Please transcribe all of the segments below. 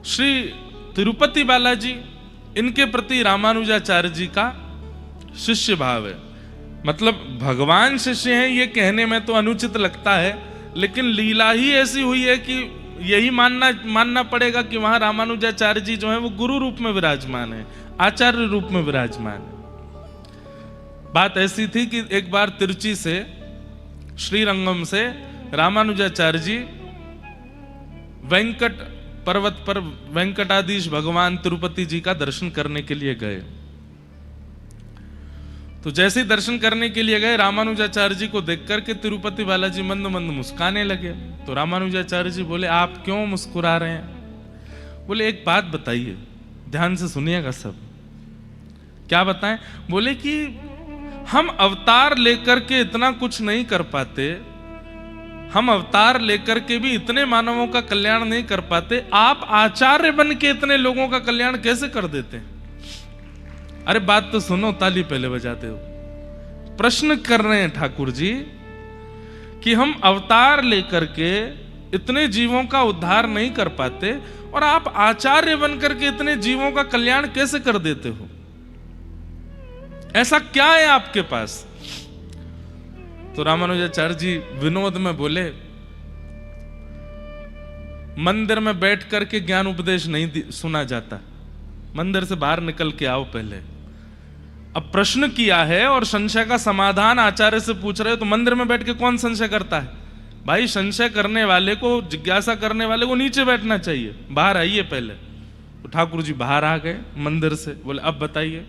श्री तिरुपति बालाजी, इनके प्रति रामानुजाचार्य जी का शिष्य भाव है। मतलब भगवान शिष्य हैं ये कहने में तो अनुचित लगता है, लेकिन लीला ही ऐसी हुई है कि यही मानना पड़ेगा कि वहां रामानुजाचार्य जी जो है वो गुरु रूप में विराजमान है, आचार्य रूप में विराजमान है। बात ऐसी थी कि एक बार तिरुचि से, श्रीरंगम से रामानुजाचार्य जी वेंकट पर्वत पर वेंकटाधीश भगवान तिरुपति जी का दर्शन करने के लिए गए। तो जैसे ही दर्शन करने के लिए गए, रामानुजाचार्य जी को देख करके तिरुपति बालाजी मंद मंद मुस्काने लगे। तो रामानुजाचार्य जी बोले, आप क्यों मुस्कुरा रहे हैं? बोले, एक बात बताइए, ध्यान से सुनिएगा सब। क्या बताएं? बोले कि हम अवतार लेकर के इतना कुछ नहीं कर पाते, हम अवतार लेकर के भी इतने मानवों का कल्याण नहीं कर पाते, आप आचार्य बन के इतने लोगों का कल्याण कैसे कर देते हैं? अरे बात तो सुनो, ताली पहले बजाते हो। प्रश्न कर रहे हैं ठाकुर जी कि हम अवतार लेकर के इतने जीवों का उद्धार नहीं कर पाते और आप आचार्य बनकर के इतने जीवों का कल्याण कैसे कर देते हो? ऐसा क्या है आपके पास? तो रामानुजाचार्य जी विनोद में बोले, मंदिर में बैठ करके ज्ञान उपदेश नहीं सुना जाता, मंदिर से बाहर निकल के आओ पहले। अब प्रश्न किया है और संशय का समाधान आचार्य से पूछ रहे हो, तो मंदिर में बैठ के कौन संशय करता है? भाई संशय करने वाले को, जिज्ञासा करने वाले को नीचे बैठना चाहिए, बाहर आइए पहले। तो ठाकुर जी बाहर आ गए मंदिर से, बोले अब बताइए।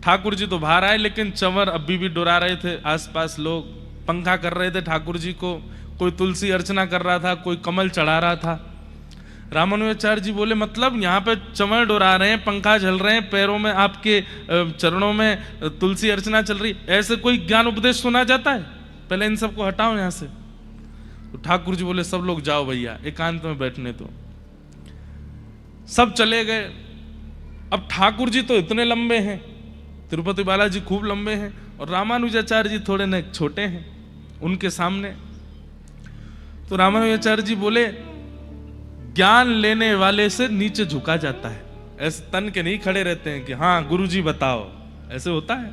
ठाकुर जी तो बाहर आए, लेकिन चंवर अभी भी डुरा रहे थे, आसपास लोग पंखा कर रहे थे ठाकुर जी को, कोई तुलसी अर्चना कर रहा था, कोई कमल चढ़ा रहा था। रामानुजाचार्य जी बोले, मतलब यहाँ पे चंवर डुरा रहे हैं, पंखा झल रहे हैं, पैरों में आपके चरणों में तुलसी अर्चना चल रही, ऐसे कोई ज्ञान उपदेश सुना जाता है? पहले इन सबको हटाओ यहाँ से। तो ठाकुर जी बोले, सब लोग जाओ भैया, एकांत में बैठने दो। सब चले गए। अब ठाकुर जी तो इतने लंबे हैं, तिरुपति बालाजी खूब लंबे हैं, और रामानुजाचार्य जी थोड़े न छोटे हैं उनके सामने। तो रामानुजाचार्य जी बोले, ज्ञान लेने वाले से नीचे झुका जाता है, ऐसे तन के नहीं खड़े रहते हैं कि हाँ गुरुजी बताओ, ऐसे होता है।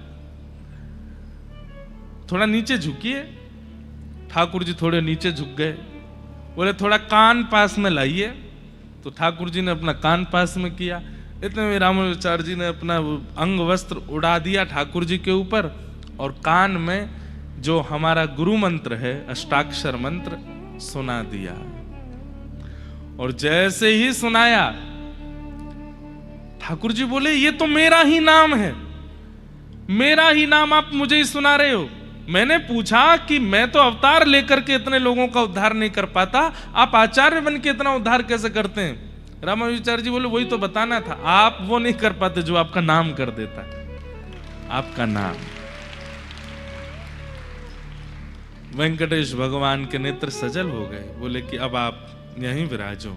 थोड़ा नीचे झुकिए। ठाकुर जी थोड़े नीचे झुक गए, बोले थोड़ा कान पास में लाइए। तो ठाकुर जी ने अपना कान पास में किया। इतने में रामानुजाचार्य जी ने अपना अंग वस्त्र उड़ा दिया ठाकुर जी के ऊपर, और कान में जो हमारा गुरु मंत्र है, अष्टाक्षर मंत्र, सुना दिया। और जैसे ही सुनाया, ठाकुर जी बोले, ये तो मेरा ही नाम है, मेरा ही नाम आप मुझे ही सुना रहे हो। मैंने पूछा कि मैं तो अवतार लेकर के इतने लोगों का उद्धार नहीं कर पाता, आप आचार्य बन के इतना उद्धार कैसे करते हैं? रामानुजाचार्य जी बोले, वही तो बताना था, आप वो नहीं कर पाते जो आपका नाम कर देता है। आपका नाम। वेंकटेश भगवान के नेत्र सजल हो गए, बोले कि अब आप यहीं विराजो।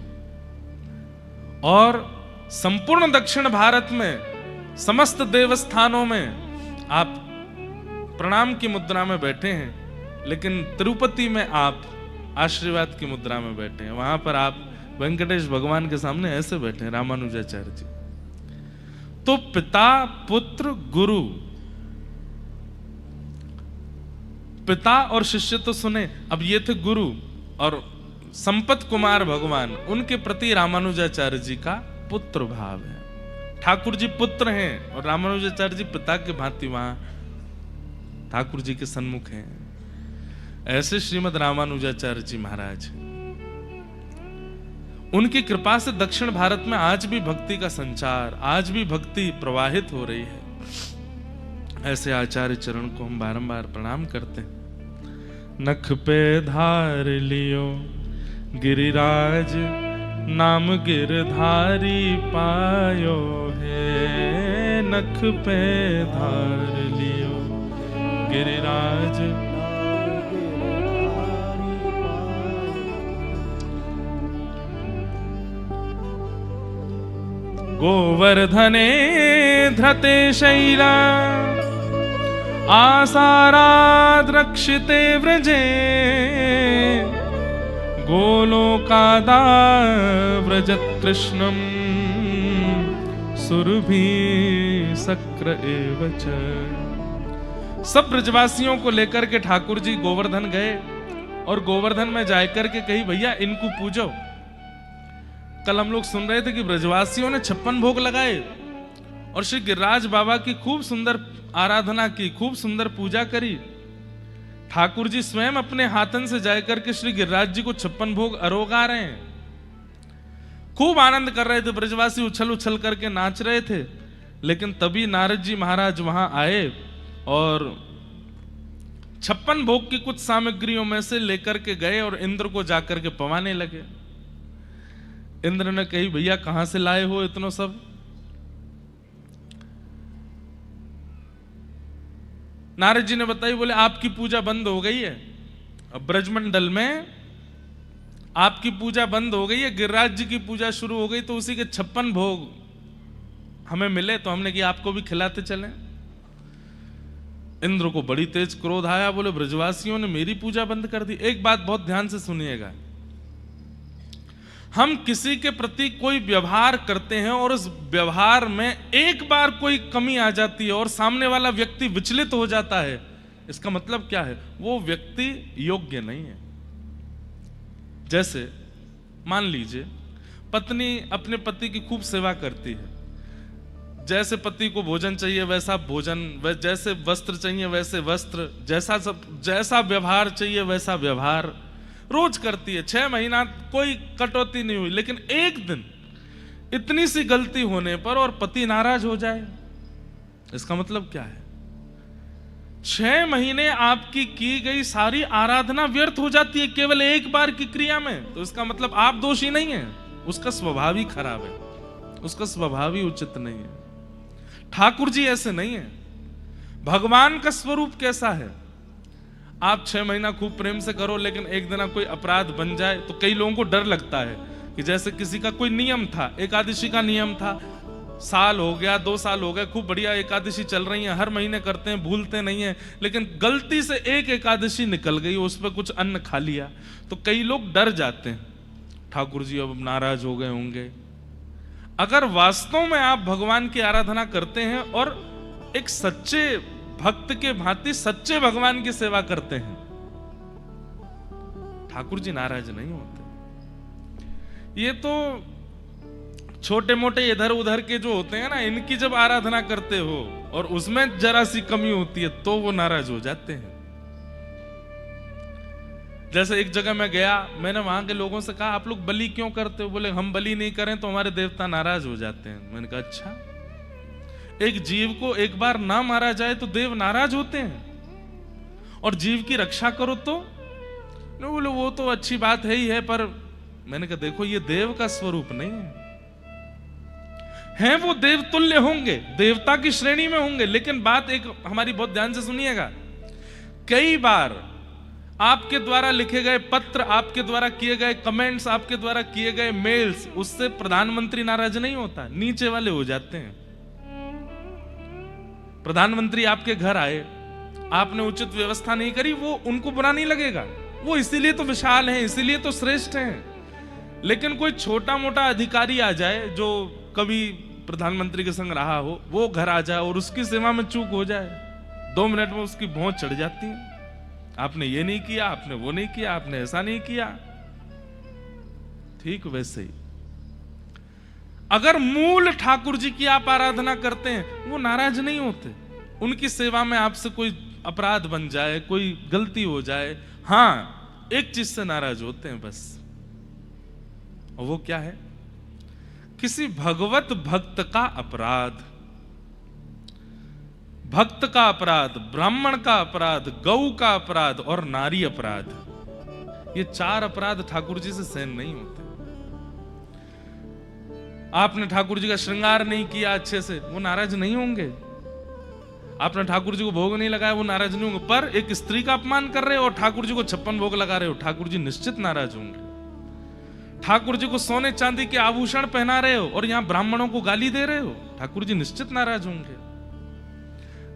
और संपूर्ण दक्षिण भारत में समस्त देवस्थानों में आप प्रणाम की मुद्रा में बैठे हैं, लेकिन तिरुपति में आप आशीर्वाद की मुद्रा में बैठे हैं। वहां पर आप वेंकटेश भगवान के सामने ऐसे बैठे हैं रामानुजाचार्य जी। तो पिता पुत्र गुरु, पिता और शिष्य तो सुने, अब ये थे गुरु, और संपत कुमार भगवान, उनके प्रति रामानुजाचार्य जी का पुत्र भाव है। ठाकुर जी पुत्र हैं और रामानुजाचार्य जी पिता के भांति वहां ठाकुर जी के सन्मुख हैं। ऐसे श्रीमद रामानुजाचार्य जी महाराज, उनकी कृपा से दक्षिण भारत में आज भी भक्ति का संचार, आज भी भक्ति प्रवाहित हो रही है। ऐसे आचार्य चरण को हम बारंबार प्रणाम करते हैं। नख पे धार लियो गिरिराज, नाम गिरधारी पायो है। नख पे धार लियो गिरिराज, गोवर्धने धृते शैला, आसाराद् रक्षिते व्रजे, गोलोकादाव्रजे व्रजत कृष्णम सुरभि शक्र एव च। सब ब्रजवासियों को लेकर के ठाकुर जी गोवर्धन गए और गोवर्धन में जाकर के कही भैया इनको पूजो। कल हम लोग सुन रहे थे कि ब्रजवासियों ने 56 भोग लगाए और श्री गिरिराज बाबा की खूब सुंदर आराधना की, खूब सुंदर पूजा करी। ठाकुर जी स्वयं अपने हाथन से जाकर के श्री गिरिराज जी को 56 भोग अरोगा रहे हैं, खूब आनंद कर रहे थे। ब्रजवासी उछल उछल करके नाच रहे थे। लेकिन तभी नारद जी महाराज वहां आए और 56 भोग की कुछ सामग्रियों में से लेकर के गए और इंद्र को जाकर के पवाने लगे। इंद्र ने कही भैया कहां से लाए हो इतना सब? नारद जी ने बताई, बोले आपकी पूजा बंद हो गई है। अब ब्रजमंडल में आपकी पूजा बंद हो गई है, गिरिराज जी की पूजा शुरू हो गई, तो उसी के 56 भोग हमें मिले तो हमने कि आपको भी खिलाते चलें। इंद्र को बड़ी तेज क्रोध आया, बोले ब्रजवासियों ने मेरी पूजा बंद कर दी। एक बात बहुत ध्यान से सुनिएगा, हम किसी के प्रति कोई व्यवहार करते हैं और उस व्यवहार में एक बार कोई कमी आ जाती है और सामने वाला व्यक्ति विचलित हो जाता है, इसका मतलब क्या है? वो व्यक्ति योग्य नहीं है। जैसे मान लीजिए पत्नी अपने पति की खूब सेवा करती है, जैसे पति को भोजन चाहिए वैसा भोजन, जैसे वस्त्र चाहिए वैसे वस्त्र, जैसा व्यवहार चाहिए वैसा व्यवहार रोज करती है। 6 महीना कोई कटौती नहीं हुई, लेकिन एक दिन इतनी सी गलती होने पर और पति नाराज हो जाए, इसका मतलब क्या है? 6 महीने आपकी की गई सारी आराधना व्यर्थ हो जाती है केवल एक बार की क्रिया में। तो इसका मतलब आप दोषी नहीं है, उसका स्वभाव ही खराब है, उसका स्वभाव ही उचित नहीं है। ठाकुर जी ऐसे नहीं है। भगवान का स्वरूप कैसा है? आप 6 महीना खूब प्रेम से करो, लेकिन एक दिन कोई अपराध बन जाए तो कई लोगों को डर लगता है कि जैसे किसी का कोई नियम था, एकादशी का नियम था, साल हो गया 2 साल हो गए, खूब बढ़िया एकादशी चल रही है, हर महीने करते हैं, भूलते नहीं है, लेकिन गलती से एक एकादशी निकल गई, उस पर कुछ अन्न खा लिया तो कई लोग डर जाते हैं, ठाकुर जी अब नाराज हो गए होंगे। अगर वास्तव में आप भगवान की आराधना करते हैं और एक सच्चे भक्त के भांति सच्चे भगवान की सेवा करते हैं, ठाकुर जी नाराज नहीं होते। ये तो छोटे मोटे इधर उधर के जो होते हैं ना, इनकी जब आराधना करते हो और उसमें जरा सी कमी होती है तो वो नाराज हो जाते हैं। जैसे एक जगह मैं गया, मैंने वहां के लोगों से कहा आप लोग बलि क्यों करते हो? बोले हम बलि नहीं करें तो हमारे देवता नाराज हो जाते हैं। मैंने कहा अच्छा, एक जीव को एक बार ना मारा जाए तो देव नाराज होते हैं, और जीव की रक्षा करो तो? बोले वो तो अच्छी बात है ही है, पर मैंने कहा देखो ये देव का स्वरूप नहीं है। वो देव तुल्य होंगे, देवता की श्रेणी में होंगे, लेकिन बात एक हमारी बहुत ध्यान से सुनिएगा, कई बार आपके द्वारा लिखे गए पत्र, आपके द्वारा किए गए कमेंट्स, आपके द्वारा किए गए मेल्स, उससे प्रधानमंत्री नाराज नहीं होता, नीचे वाले हो जाते हैं। प्रधानमंत्री आपके घर आए, आपने उचित व्यवस्था नहीं करी, वो उनको बुरा नहीं लगेगा, वो इसीलिए तो विशाल हैं, इसीलिए तो श्रेष्ठ हैं। लेकिन कोई छोटा मोटा अधिकारी आ जाए जो कभी प्रधानमंत्री के संग रहा हो, वो घर आ जाए और उसकी सेवा में चूक हो जाए, 2 मिनट में उसकी भौं चढ़ जाती है, आपने ये नहीं किया, आपने वो नहीं किया, आपने ऐसा नहीं किया। ठीक वैसे ही अगर मूल ठाकुर जी की आप आराधना करते हैं, वो नाराज नहीं होते। उनकी सेवा में आपसे कोई अपराध बन जाए, कोई गलती हो जाए, हाँ एक चीज से नाराज होते हैं बस, और वो क्या है? किसी भगवत भक्त का अपराध, भक्त का अपराध, ब्राह्मण का अपराध, गौ का अपराध और नारी अपराध, ये 4 अपराध ठाकुर जी से सहन नहीं होते। आपने ठाकुर जी का श्रृंगार नहीं किया अच्छे से, वो नाराज नहीं होंगे। आपने ठाकुर जी को भोग नहीं लगाया, वो नाराज नहीं होंगे। पर एक स्त्री का अपमान कर रहे हो और ठाकुर जी को 56 भोग लगा रहे हो, ठाकुर जी निश्चित नाराज होंगे। ठाकुर जी को सोने चांदी के आभूषण पहना रहे हो और यहां ब्राह्मणों को गाली दे रहे हो, ठाकुर जी निश्चित नाराज होंगे।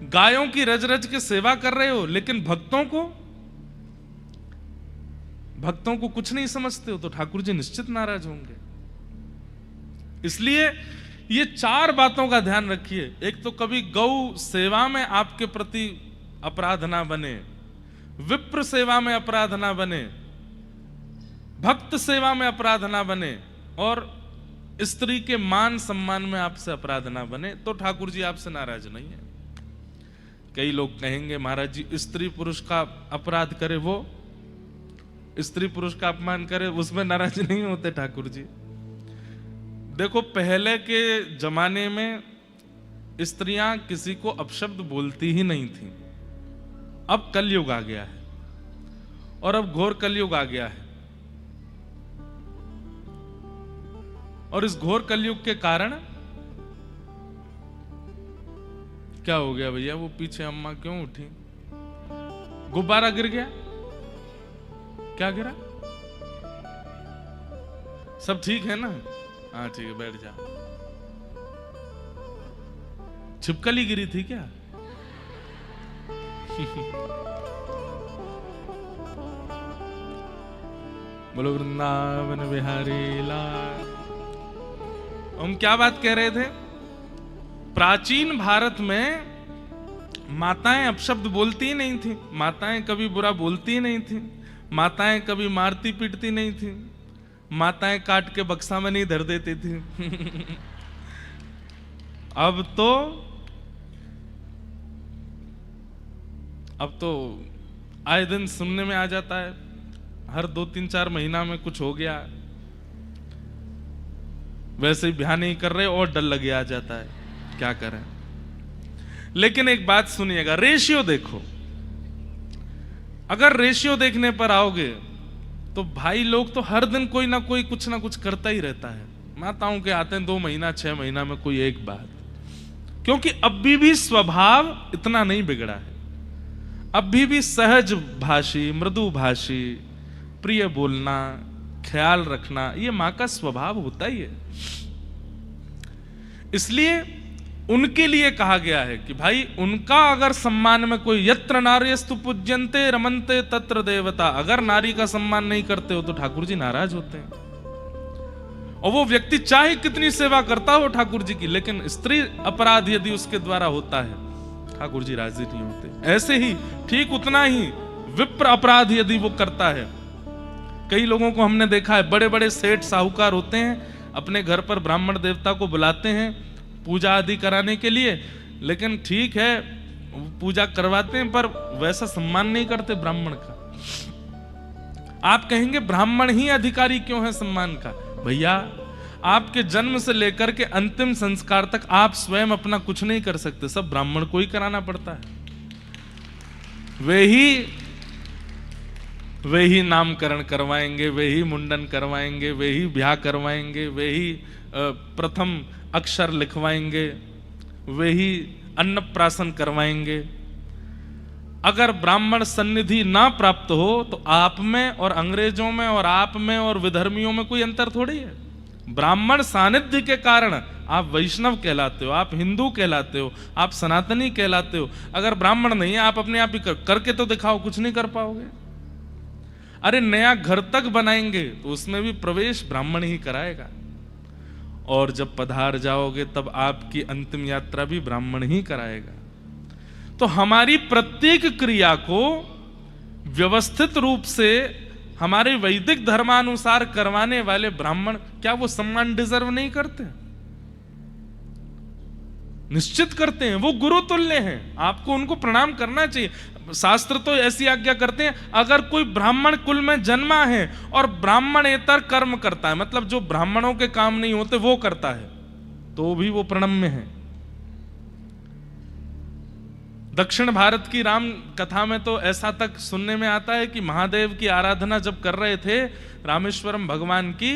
गायों की रज रज के सेवा कर रहे हो, लेकिन भक्तों को कुछ नहीं समझते हो, तो ठाकुर जी निश्चित नाराज होंगे। इसलिए ये 4 बातों का ध्यान रखिए। एक तो कभी गौ सेवा में आपके प्रति अपराध ना बने, विप्र सेवा में अपराध ना बने, भक्त सेवा में अपराध ना बने, और स्त्री के मान सम्मान में आपसे अपराध ना बने, तो ठाकुर जी आपसे नाराज नहीं है। कई लोग कहेंगे महाराज जी स्त्री पुरुष का अपराध करे, वो स्त्री पुरुष का अपमान करे, उसमें नाराज नहीं होते ठाकुर जी। देखो पहले के जमाने में स्त्रियां किसी को अपशब्द बोलती ही नहीं थी। अब कलयुग आ गया है, और अब घोर कलयुग आ गया है, और इस घोर कलयुग के कारण क्या हो गया भैया? वो पीछे अम्मा क्यों उठी? गुब्बारा गिर गया? क्या गिरा? सब ठीक है ना? हाँ ठीक है, बैठ जा। छिपकली गिरी थी क्या? बोलो वृंदावन बिहारी लाल। हम क्या बात कह रहे थे? प्राचीन भारत में माताएं अपशब्द बोलती ही नहीं थी, माताएं कभी बुरा बोलती ही नहीं थी, माताएं कभी मारती पीटती नहीं थी, माताएं काट के बक्सा में नहीं धर देती थी। अब तो आए दिन सुनने में आ जाता है, हर 2-3-4 महीना में कुछ हो गया, वैसे ही ब्याह नहीं कर रहे और डर लगे आ जाता है, क्या करें। लेकिन एक बात सुनिएगा, रेशियो देखो। अगर रेशियो देखने पर आओगे तो भाई लोग तो हर दिन कोई ना कोई कुछ ना कुछ करता ही रहता है। माताओं के आते हैं 2 महीना 6 महीना में कोई एक बात, क्योंकि अभी भी स्वभाव इतना नहीं बिगड़ा है, अभी भी सहज भाषी, मृदु भाषी, प्रिय बोलना, ख्याल रखना, ये मां का स्वभाव होता ही है। इसलिए उनके लिए कहा गया है कि भाई उनका अगर सम्मान में कोई, यत्र नार्यस्तु पूज्यन्ते रमन्ते तत्र देवता, अगर नारी का सम्मान नहीं करते हो तो ठाकुर जी नाराज होते हैं। और वो व्यक्ति चाहे कितनी सेवा करता हो ठाकुर जी की, लेकिन स्त्री अपराध यदि उसके द्वारा होता है, ठाकुर जी राजी नहीं होते। ऐसे ही ठीक उतना ही विप्र अपराध यदि वो करता है, कई लोगों को हमने देखा है, बड़े बड़े सेठ साहूकार होते हैं, अपने घर पर ब्राह्मण देवता को बुलाते हैं पूजा आदि कराने के लिए, लेकिन ठीक है पूजा करवाते हैं पर वैसा सम्मान नहीं करते ब्राह्मण का। आप कहेंगे ब्राह्मण ही अधिकारी क्यों है सम्मान का? भैया आपके जन्म से लेकर के अंतिम संस्कार तक आप स्वयं अपना कुछ नहीं कर सकते, सब ब्राह्मण को ही कराना पड़ता है। वे ही नामकरण करवाएंगे, वे ही मुंडन करवाएंगे, वे ही ब्याह करवाएंगे, वे ही प्रथम अक्षर लिखवाएंगे, वे ही अन्नप्राशन करवाएंगे। अगर ब्राह्मण सन्निधि ना प्राप्त हो तो आप में और अंग्रेजों में और आप में और विधर्मियों में कोई अंतर थोड़ी है। ब्राह्मण सानिध्य के कारण आप वैष्णव कहलाते हो, आप हिंदू कहलाते हो, आप सनातनी कहलाते हो। अगर ब्राह्मण नहीं है, आप अपने आप ही करके तो दिखाओ, कुछ नहीं कर पाओगे। अरे नया घर तक बनाएंगे तो उसमें भी प्रवेश ब्राह्मण ही कराएगा, और जब पधार जाओगे तब आपकी अंतिम यात्रा भी ब्राह्मण ही कराएगा। तो हमारी प्रत्येक क्रिया को व्यवस्थित रूप से हमारे वैदिक धर्मानुसार करवाने वाले ब्राह्मण, क्या वो सम्मान डिजर्व नहीं करते? निश्चित करते हैं, वो गुरु तुल्य हैं, आपको उनको प्रणाम करना चाहिए। शास्त्र तो ऐसी आज्ञा करते हैं, अगर कोई ब्राह्मण कुल में जन्मा है और ब्राह्मणेतर कर्म करता है, मतलब जो ब्राह्मणों के काम नहीं होते वो करता है, तो भी वो प्रणम्य है। दक्षिण भारत की राम कथा में तो ऐसा तक सुनने में आता है कि महादेव की आराधना जब कर रहे थे रामेश्वरम भगवान की,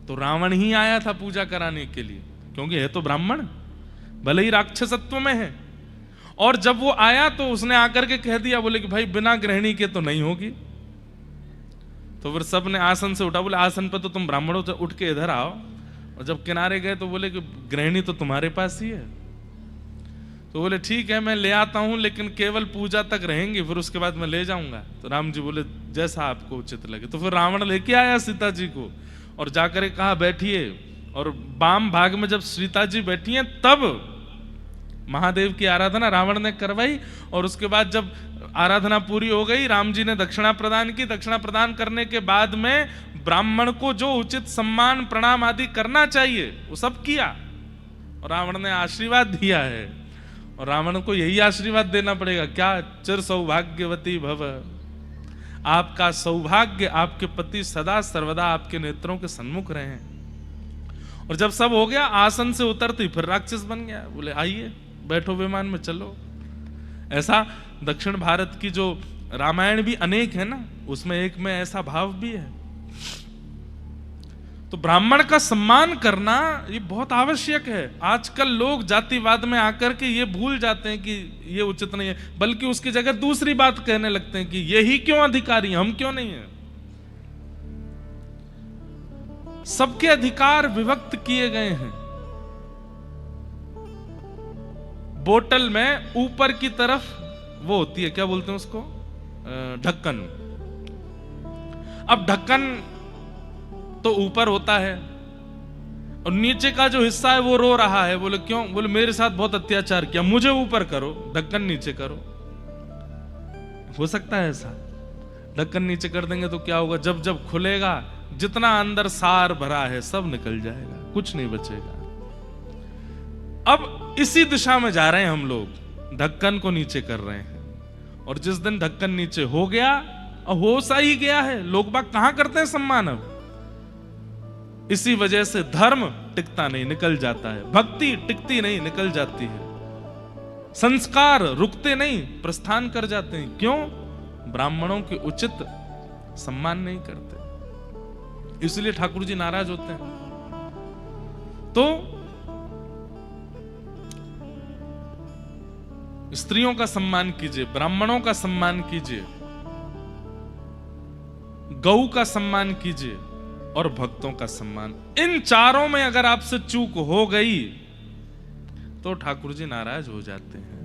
तो रावण ही आया था पूजा कराने के लिए, क्योंकि है तो ब्राह्मण, भले ही राक्षसत्व में है। और जब वो आया तो उसने आकर के कह दिया, बोले कि भाई बिना गृहिणी के तो नहीं होगी। तो फिर सब ने आसन से उठा, बोले आसन पे तो तुम ब्राह्मणों से उठ के इधर आओ। और जब किनारे गए तो बोले कि गृहिणी तो तुम्हारे पास ही है। तो बोले ठीक है मैं ले आता हूं, लेकिन केवल पूजा तक रहेंगी, फिर उसके बाद मैं ले जाऊंगा। तो राम जी बोले जैसा आपको उचित लगे। तो फिर रावण लेके आया सीता जी को और जाकर कहा बैठिए, और वाम भाग में जब सीता जी बैठी हैं तब महादेव की आराधना रावण ने करवाई। और उसके बाद जब आराधना पूरी हो गई, राम जी ने दक्षिणा प्रदान की। दक्षिणा प्रदान करने के बाद में ब्राह्मण को जो उचित सम्मान प्रणाम आदि करना चाहिए वो सब किया, और रावण ने आशीर्वाद दिया है। और रावण को यही आशीर्वाद देना पड़ेगा क्या, चिर सौभाग्यवती भव। आपका सौभाग्य, आपके पति सदा सर्वदा आपके नेत्रों के सन्मुख रहे हैं। और जब सब हो गया, आसन से उतरती फिर राक्षस बन गया। बोले आइए बैठो विमान में चलो। ऐसा दक्षिण भारत की जो रामायण भी अनेक है ना, उसमें एक में ऐसा भाव भी है। तो ब्राह्मण का सम्मान करना ये बहुत आवश्यक है। आजकल लोग जातिवाद में आकर के ये भूल जाते हैं कि ये उचित नहीं है, बल्कि उसकी जगह दूसरी बात कहने लगते हैं कि यही क्यों अधिकारी, हम क्यों नहीं है। सबके अधिकार विभक्त किए गए हैं। बोतल में ऊपर की तरफ वो होती है, क्या बोलते हैं उसको, ढक्कन। अब ढक्कन तो ऊपर होता है और नीचे का जो हिस्सा है वो रो रहा है। बोले क्यों? बोले मेरे साथ बहुत अत्याचार किया, मुझे ऊपर करो, ढक्कन नीचे करो। हो सकता है ऐसा? ढक्कन नीचे कर देंगे तो क्या होगा, जब जब खुलेगा जितना अंदर सार भरा है सब निकल जाएगा, कुछ नहीं बचेगा। अब इसी दिशा में जा रहे हैं हम लोग, ढक्कन को नीचे कर रहे हैं। और जिस दिन ढक्कन नीचे हो गया, हो सा ही गया है, लोग बाग कहां करते हैं सम्मान। अब इसी वजह से धर्म टिकता नहीं, निकल जाता है। भक्ति टिकती नहीं, निकल जाती है। संस्कार रुकते नहीं, प्रस्थान कर जाते हैं। क्यों? ब्राह्मणों के उचित सम्मान नहीं करते, इसलिए ठाकुर जी नाराज होते हैं। तो स्त्रियों का सम्मान कीजिए, ब्राह्मणों का सम्मान कीजिए, गौ का सम्मान कीजिए और भक्तों का सम्मान। इन चारों में अगर आपसे चूक हो गई तो ठाकुर जी नाराज हो जाते हैं।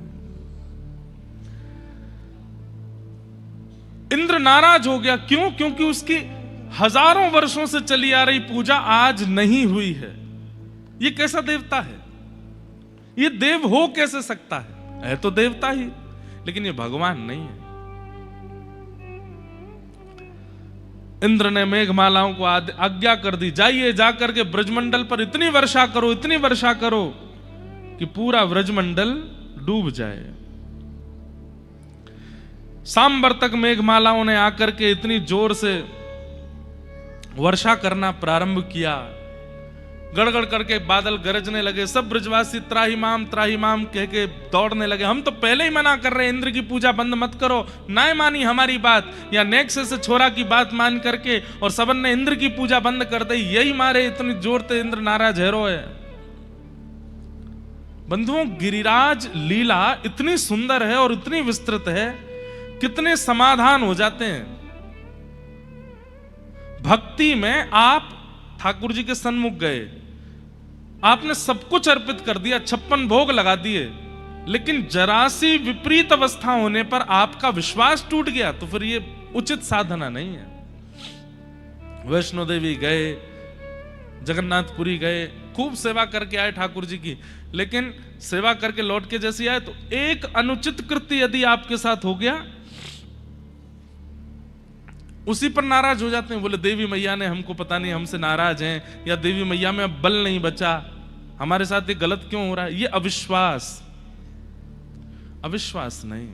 इंद्र नाराज हो गया, क्यों? क्योंकि उसकी हजारों वर्षों से चली आ रही पूजा आज नहीं हुई है। ये कैसा देवता है? ये देव हो कैसे सकता है तो देवता ही, लेकिन ये भगवान नहीं है। इंद्र ने मेघमालाओं को आज्ञा कर दी, जाइए जाकर के ब्रजमंडल पर इतनी वर्षा करो, इतनी वर्षा करो कि पूरा ब्रजमंडल डूब जाए। सांबर तक मेघमालाओं ने आकर के इतनी जोर से वर्षा करना प्रारंभ किया, गड़गड़ करके बादल गरजने लगे। सब ब्रजवासी त्राहिमाम कह के दौड़ने लगे। हम तो पहले ही मना कर रहे हैं, इंद्र की पूजा बंद मत करो, ना मानी हमारी बात, या नेक्स्ट से छोरा की बात मान करके और सबन ने इंद्र की पूजा बंद कर दी। यही मारे इतनी जोर से इंद्र नाराज हैरो है। बंधुओं, गिरिराज लीला इतनी सुंदर है और इतनी विस्तृत है, कितने समाधान हो जाते हैं। भक्ति में आप ठाकुर जी के सन्मुख गए, आपने सब कुछ अर्पित कर दिया, 56 भोग लगा दिए, लेकिन जरा सी विपरीत अवस्था होने पर आपका विश्वास टूट गया, तो फिर ये उचित साधना नहीं है। वैष्णो देवी गए, जगन्नाथपुरी गए, खूब सेवा करके आए ठाकुर जी की, लेकिन सेवा करके लौट के जैसे आए तो एक अनुचित कृत्य यदि आपके साथ हो गया, उसी पर नाराज हो जाते हैं। बोले देवी मैया ने हमको पता नहीं हमसे नाराज हैं, या देवी मैया में अब बल नहीं बचा, हमारे साथ ये गलत क्यों हो रहा है। ये अविश्वास, अविश्वास नहीं।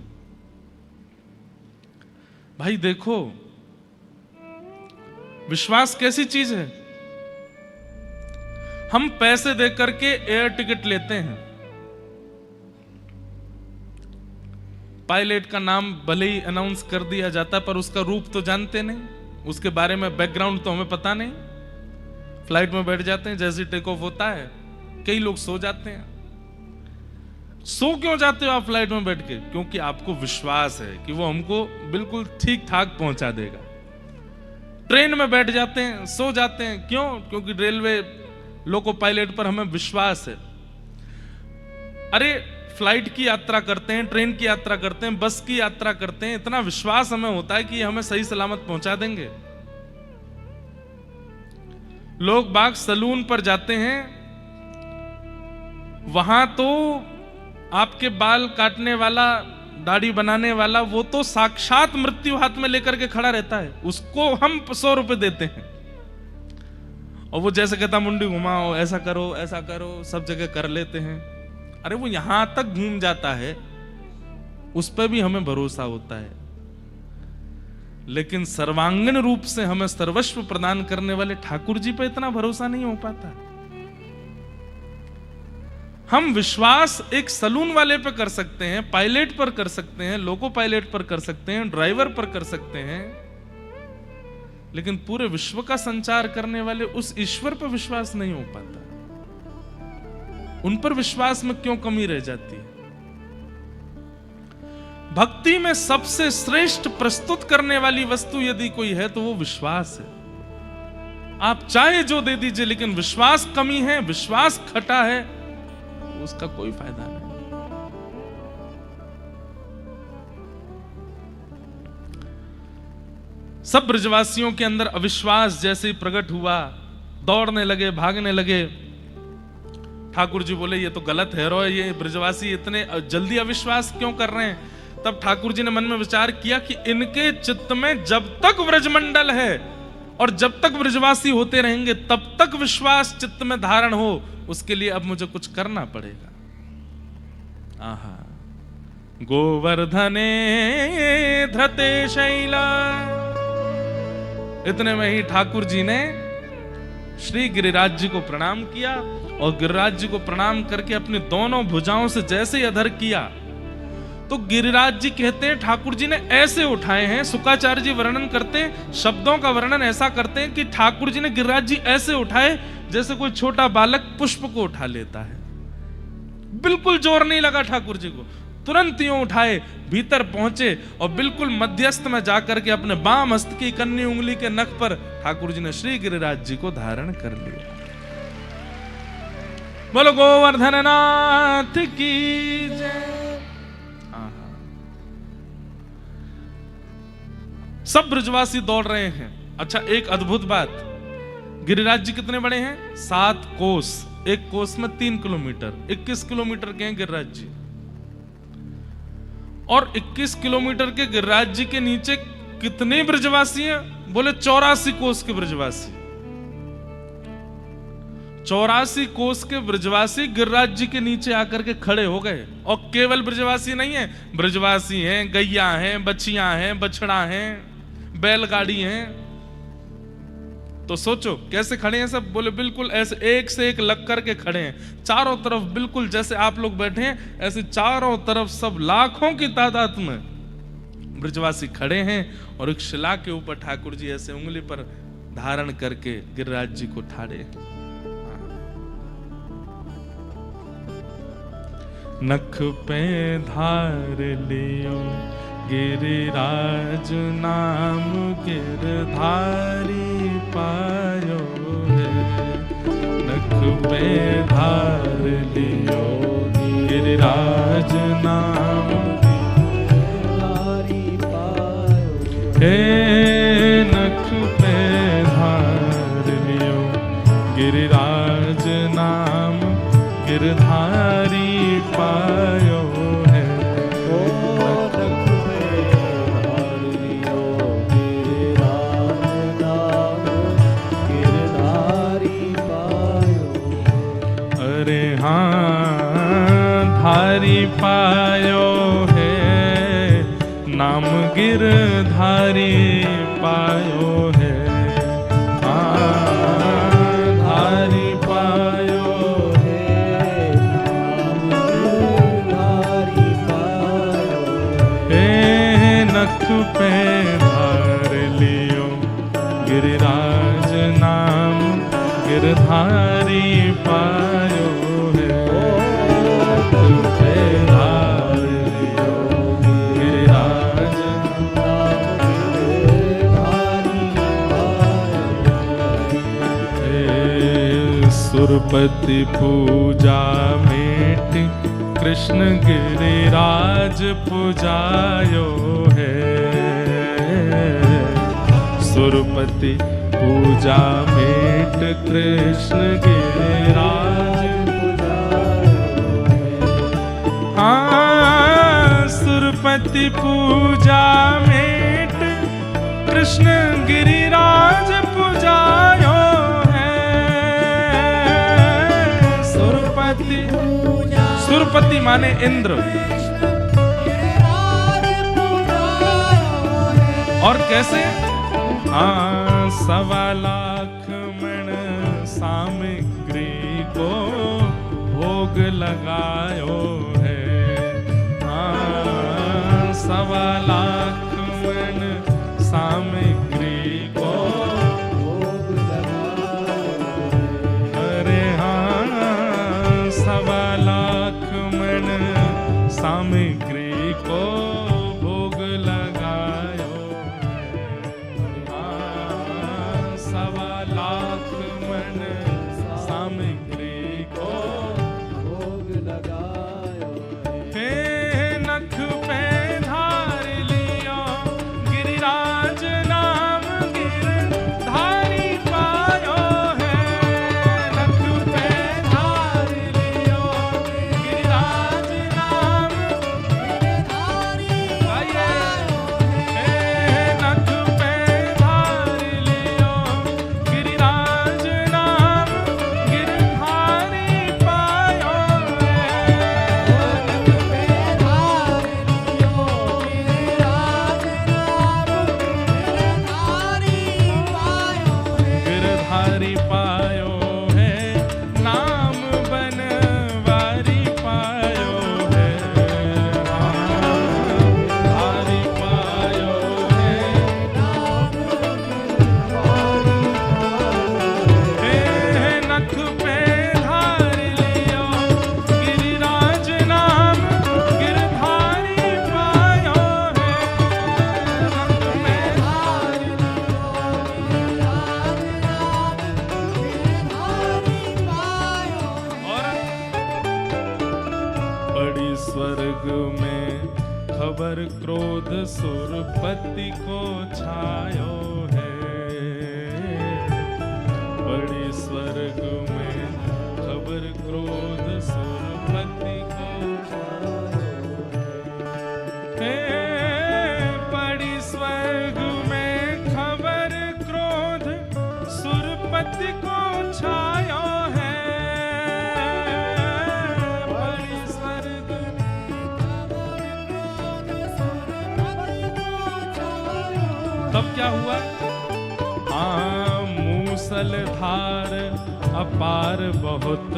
भाई देखो, विश्वास कैसी चीज है। हम पैसे दे करके एयर टिकट लेते हैं, पायलट का नाम भले ही अनाउंस कर दिया जाता पर उसका रूप तो जानते नहीं, उसके बारे में बैकग्राउंड तो हमें पता नहीं। फ्लाइट में बैठ जाते हैं, जैसे टेक ऑफ होता है कई लोग सो जाते हैं। सो क्यों जाते हो आप फ्लाइट में बैठ के? क्योंकि आपको विश्वास है कि वो हमको बिल्कुल ठीक ठाक पहुंचा देगा। ट्रेन में बैठ जाते हैं, सो जाते हैं, क्यों? क्योंकि रेलवे लोको पायलट पर हमें विश्वास है। अरे फ्लाइट की यात्रा करते हैं, ट्रेन की यात्रा करते हैं, बस की यात्रा करते हैं, इतना विश्वास हमें होता है कि हमें सही सलामत पहुंचा देंगे। लोग बाग सलून पर जाते हैं, वहां तो आपके बाल काटने वाला, दाढ़ी बनाने वाला, वो तो साक्षात मृत्यु हाथ में लेकर के खड़ा रहता है, उसको हम 100 रुपए देते हैं और वो जैसे कहता मुंडी घुमाओ, ऐसा करो, सब जगह कर लेते हैं। अरे वो यहां तक घूम जाता है, उस पर भी हमें भरोसा होता है, लेकिन सर्वांगीण रूप से हमें सर्वस्व प्रदान करने वाले ठाकुर जी पे इतना भरोसा नहीं हो पाता। हम विश्वास एक सलून वाले पे कर सकते हैं, पायलट पर कर सकते हैं, लोको पायलट पर कर सकते हैं, ड्राइवर पर कर सकते हैं, लेकिन पूरे विश्व का संचार करने वाले उस ईश्वर पर विश्वास नहीं हो पाता। उन पर विश्वास में क्यों कमी रह जाती है? भक्ति में सबसे श्रेष्ठ प्रस्तुत करने वाली वस्तु यदि कोई है तो वो विश्वास है। आप चाहे जो दे दीजिए, लेकिन विश्वास कमी है, विश्वास खटा है, उसका कोई फायदा नहीं। सब ब्रजवासियों के अंदर अविश्वास जैसे ही प्रकट हुआ, दौड़ने लगे, भागने लगे। ठाकुर जी बोले ये तो गलत है रो, ये ब्रजवासी इतने जल्दी अविश्वास क्यों कर रहे हैं? तब ठाकुर जी ने मन में विचार किया कि इनके चित्त में जब तक ब्रजमंडल है और जब तक ब्रजवासी होते रहेंगे तब तक विश्वास चित्त में धारण हो, उसके लिए अब मुझे कुछ करना पड़ेगा। आहा, गोवर्धने धृते शैला। इतने में ही ठाकुर जी ने श्री गिरिराज जी को प्रणाम किया और गिरिराज जी को प्रणाम करके अपनी दोनों भुजाओं से जैसे ही अधर किया तो गिरिराज जी कहते हैं ठाकुर जी ने ऐसे उठाए हैं। शुक्राचार्य जी वर्णन करते हैं, शब्दों का वर्णन ऐसा करते हैं कि ठाकुर जी ने गिरिराज जी ऐसे उठाए जैसे कोई छोटा बालक पुष्प को उठा लेता है। बिल्कुल जोर नहीं लगा ठाकुर जी को, तुरंत यूं उठाए, भीतर पहुंचे और बिल्कुल मध्यस्थ में जाकर के अपने बाम हस्त की कन्नी उंगली के नख पर ठाकुर जी ने श्री गिरिराज जी को धारण कर लिया। बोलो गोवर्धन नाथ की जय। सब ब्रजवासी दौड़ रहे हैं। अच्छा, एक अद्भुत बात, गिरिराज जी कितने बड़े हैं? 7 कोस, एक कोस में 3 किलोमीटर, 21 किलोमीटर के हैं गिरिराज जी। और 21 किलोमीटर के गिरिराज जी के नीचे कितने ब्रजवासी हैं? बोले 84 कोस के ब्रजवासी। 84 कोस के ब्रजवासी गिरिराज जी के नीचे आकर के खड़े हो गए। और केवल ब्रजवासी नहीं है, ब्रजवासी हैं, गैया हैं, बछियां हैं, बछड़ा हैं, बैलगाड़ी हैं। तो सोचो कैसे खड़े हैं सब। बोले बिल्कुल ऐसे एक से एक लग करके खड़े हैं, चारों तरफ बिल्कुल जैसे आप लोग बैठे हैं ऐसे चारों तरफ सब लाखों की तादाद में ब्रजवासी खड़े हैं। और एक शिला के ऊपर ठाकुर जी ऐसे उंगली पर धारण करके गिरिराज जी को ठाड़े। नख पे धार लियो गिरिराज नाम गिरधारी पायो है। नख पे धार लियो गिरिराज नाम गिरधारी पायो है। नख पे धार लियो गिरिराज नाम गिरधारी पायो है। अरे हाँ, धारी पायो है, नाम गिरधारी पायो है। धारी पायो है, नाम गिरधारी पायो है। नख पे धार लियो गिरिराज नाम गिरधारी पायो है। नख पे धार लियो गिरिराज नाम गिरधारी पायो है। सुरपति पूजा मेट कृष्ण गिरिराज पूजायो है। सुरपति पूजा मेट कृष्ण गिरिराज हाँ सुरपति पूजा मेट कृष्ण गिरिराज पूजायो है। सुरपति सुरपति माने इंद्र और कैसे हाँ 1.25 लाख मण सामग्री को भोग लगायो है। हाँ 1.25 लाख मण सामग्री को भोग लगायो है। अरे हाँ 1.25 लाख मण सामग्री को भोग लगायो है। हाँ 1.25 लाख मण सामग्री को भोग लगायो है। नख पे धार लियो गिरिराज नाम गिरधारी पायो है। नख पे धार लियो गिरिराज नाम गिरधारी पायो है। नख पे धार लियो गिरिराज नाम गिरधारी पायो गिरधारी पायो है। नाम बनवारी पायो है। गिरधारी पायो है। हे नख पे धार लियो गिरिराज नाम गिरधारी पायो है। नख पे धार बड़ी स्वर्ग में खबर क्रोध सुरपति को छायो है। बड़ी स्वर्ग में खबर क्रोध सुरपति को छायो है। बड़ी स्वर्ग में खबर क्रोध सुरपति को छायो है। बड़ी स्वर्ग तब क्या हुआ हाँ मूसलधार अपार बहुत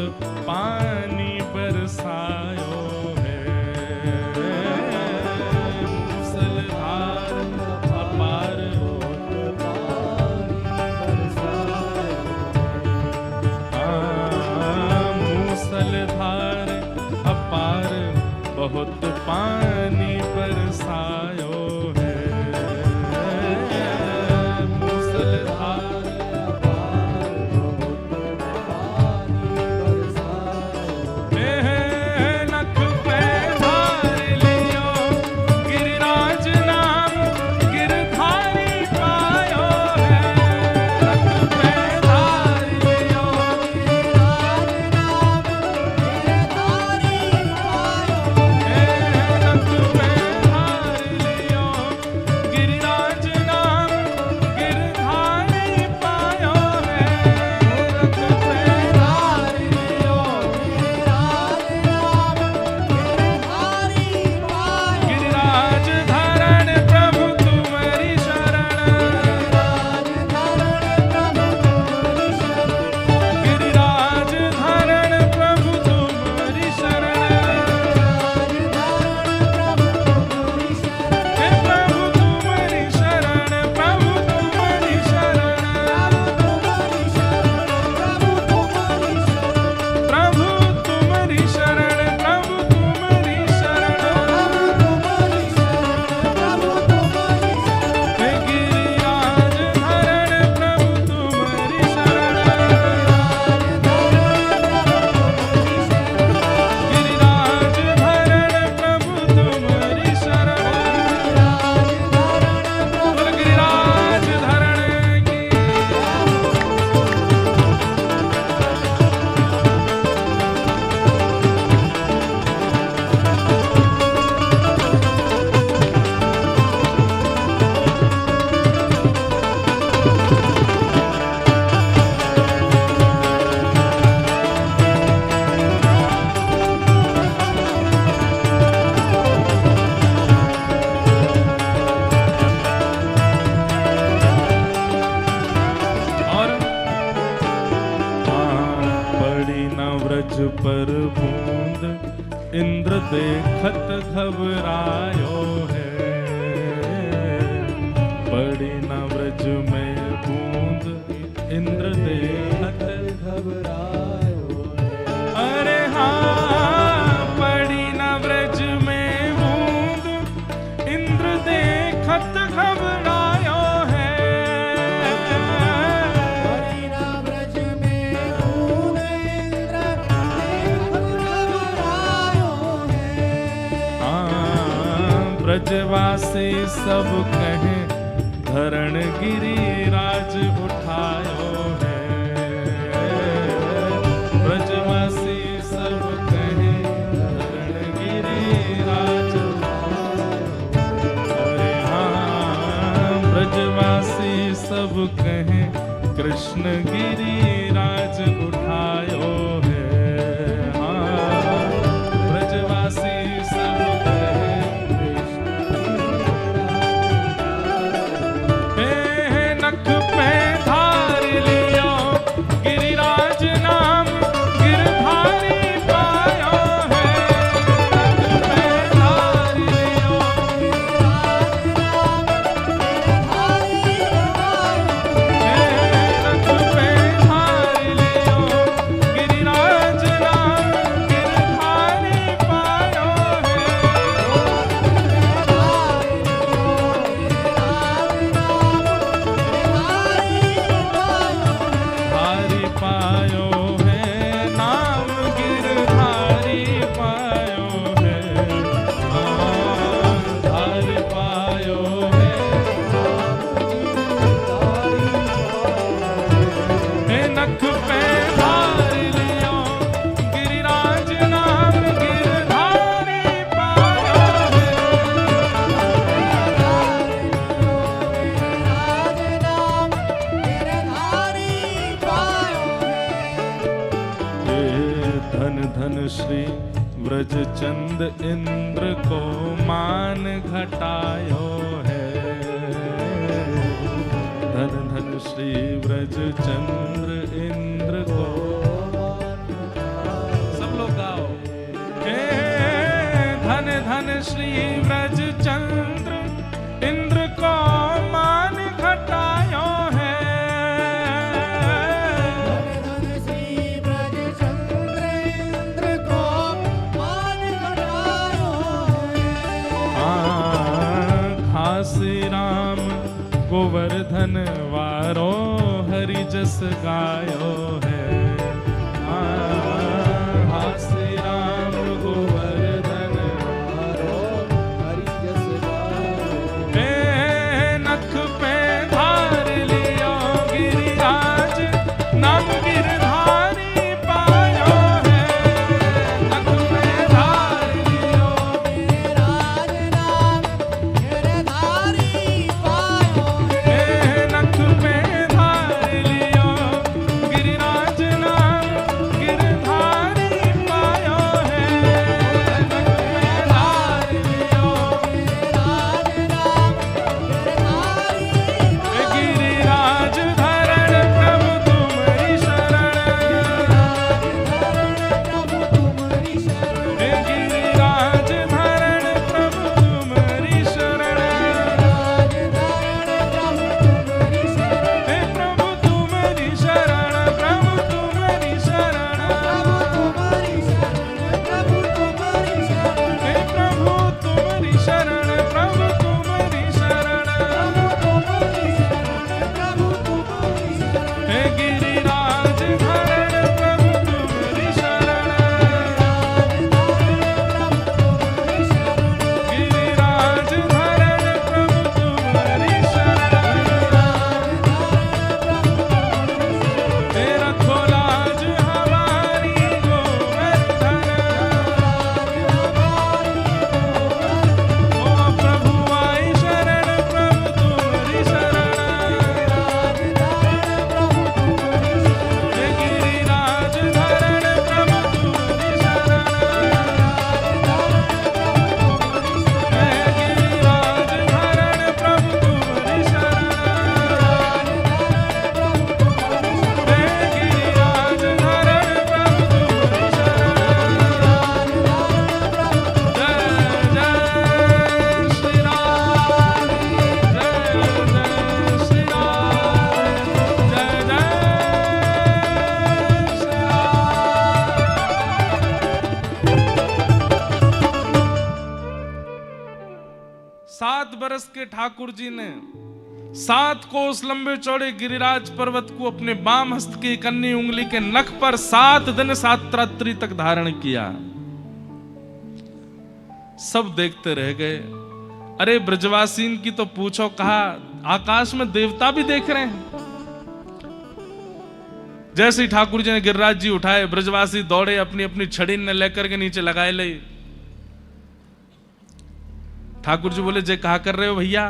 पानी बरसायो है। मूसलधार अपार बहुत पानी बरसायो हाँ मूसलधार अपार बहुत पानी बरसायो है। नख पे धार लियो गिरिराज नाम गिरधारी पायो है। नख पे धार लियो गिरिराज नाम गिरधारी पायो है। नख पे धार ब्रज पर बूंद इंद्र देखत घबरायो है। पड़ी न ब्रज में बूंद इंद्र देखत घबरायो है। अरे हाँ, पड़ी न ब्रज में बूंद इंद्र देखत घबरायो है। पड़ी न ब्रज में बूंद इंद्र देखत घबरायो है। हाँ, ब्रजवासी सब कहें धरण गिरिराज उठायो है। ब्रजवासी सब कहें धरण गिरिराज उठायो। अरे हाँ, ब्रजवासी सब कहें कृष्ण गिरिराज उठायो है। हाँ, ब्रजवासी सब कहें नख पे धार लियो गिरिराज नाम गिरधारी पायो है। नख पे धार लियो नख पे धार लियो गिरिराज नाम गिरधारी पायो धारी पायो है। नाम गिरधारी पायो है। हाँ, धारी पायो है। नख पे धार लियो गिरिराज नाम गिरधारी पायो है। धन धन श्री व्रज चंद इंद्र को मान घटायो है। धन धन श्री व्रज चंद्र इंद्र को सब लोग गाओ। धन धन श्री व्रज चंद्र इंद्र को मान घटायो है। घासी राम गोवर्धन वारो हरि जस गायो है। घासी राम गोवर्धन वारो 7 बरस के ठाकुर जी ने 7 कोस लंबे चौड़े गिरिराज पर्वत को अपने बाम हस्त की कन्नी उंगली के नख पर 7 दिन 7 रात्रि तक धारण किया। सब देखते रह गए। अरे ब्रजवासीन की तो पूछो, कहा आकाश में देवता भी देख रहे हैं। जैसे ही ठाकुर जी ने गिरिराज जी उठाए, ब्रजवासी दौड़े, अपनी अपनी छड़ी ने लेकर के नीचे लगाए ले। ठाकुर जी बोले, जे कहा कर रहे हो भैया?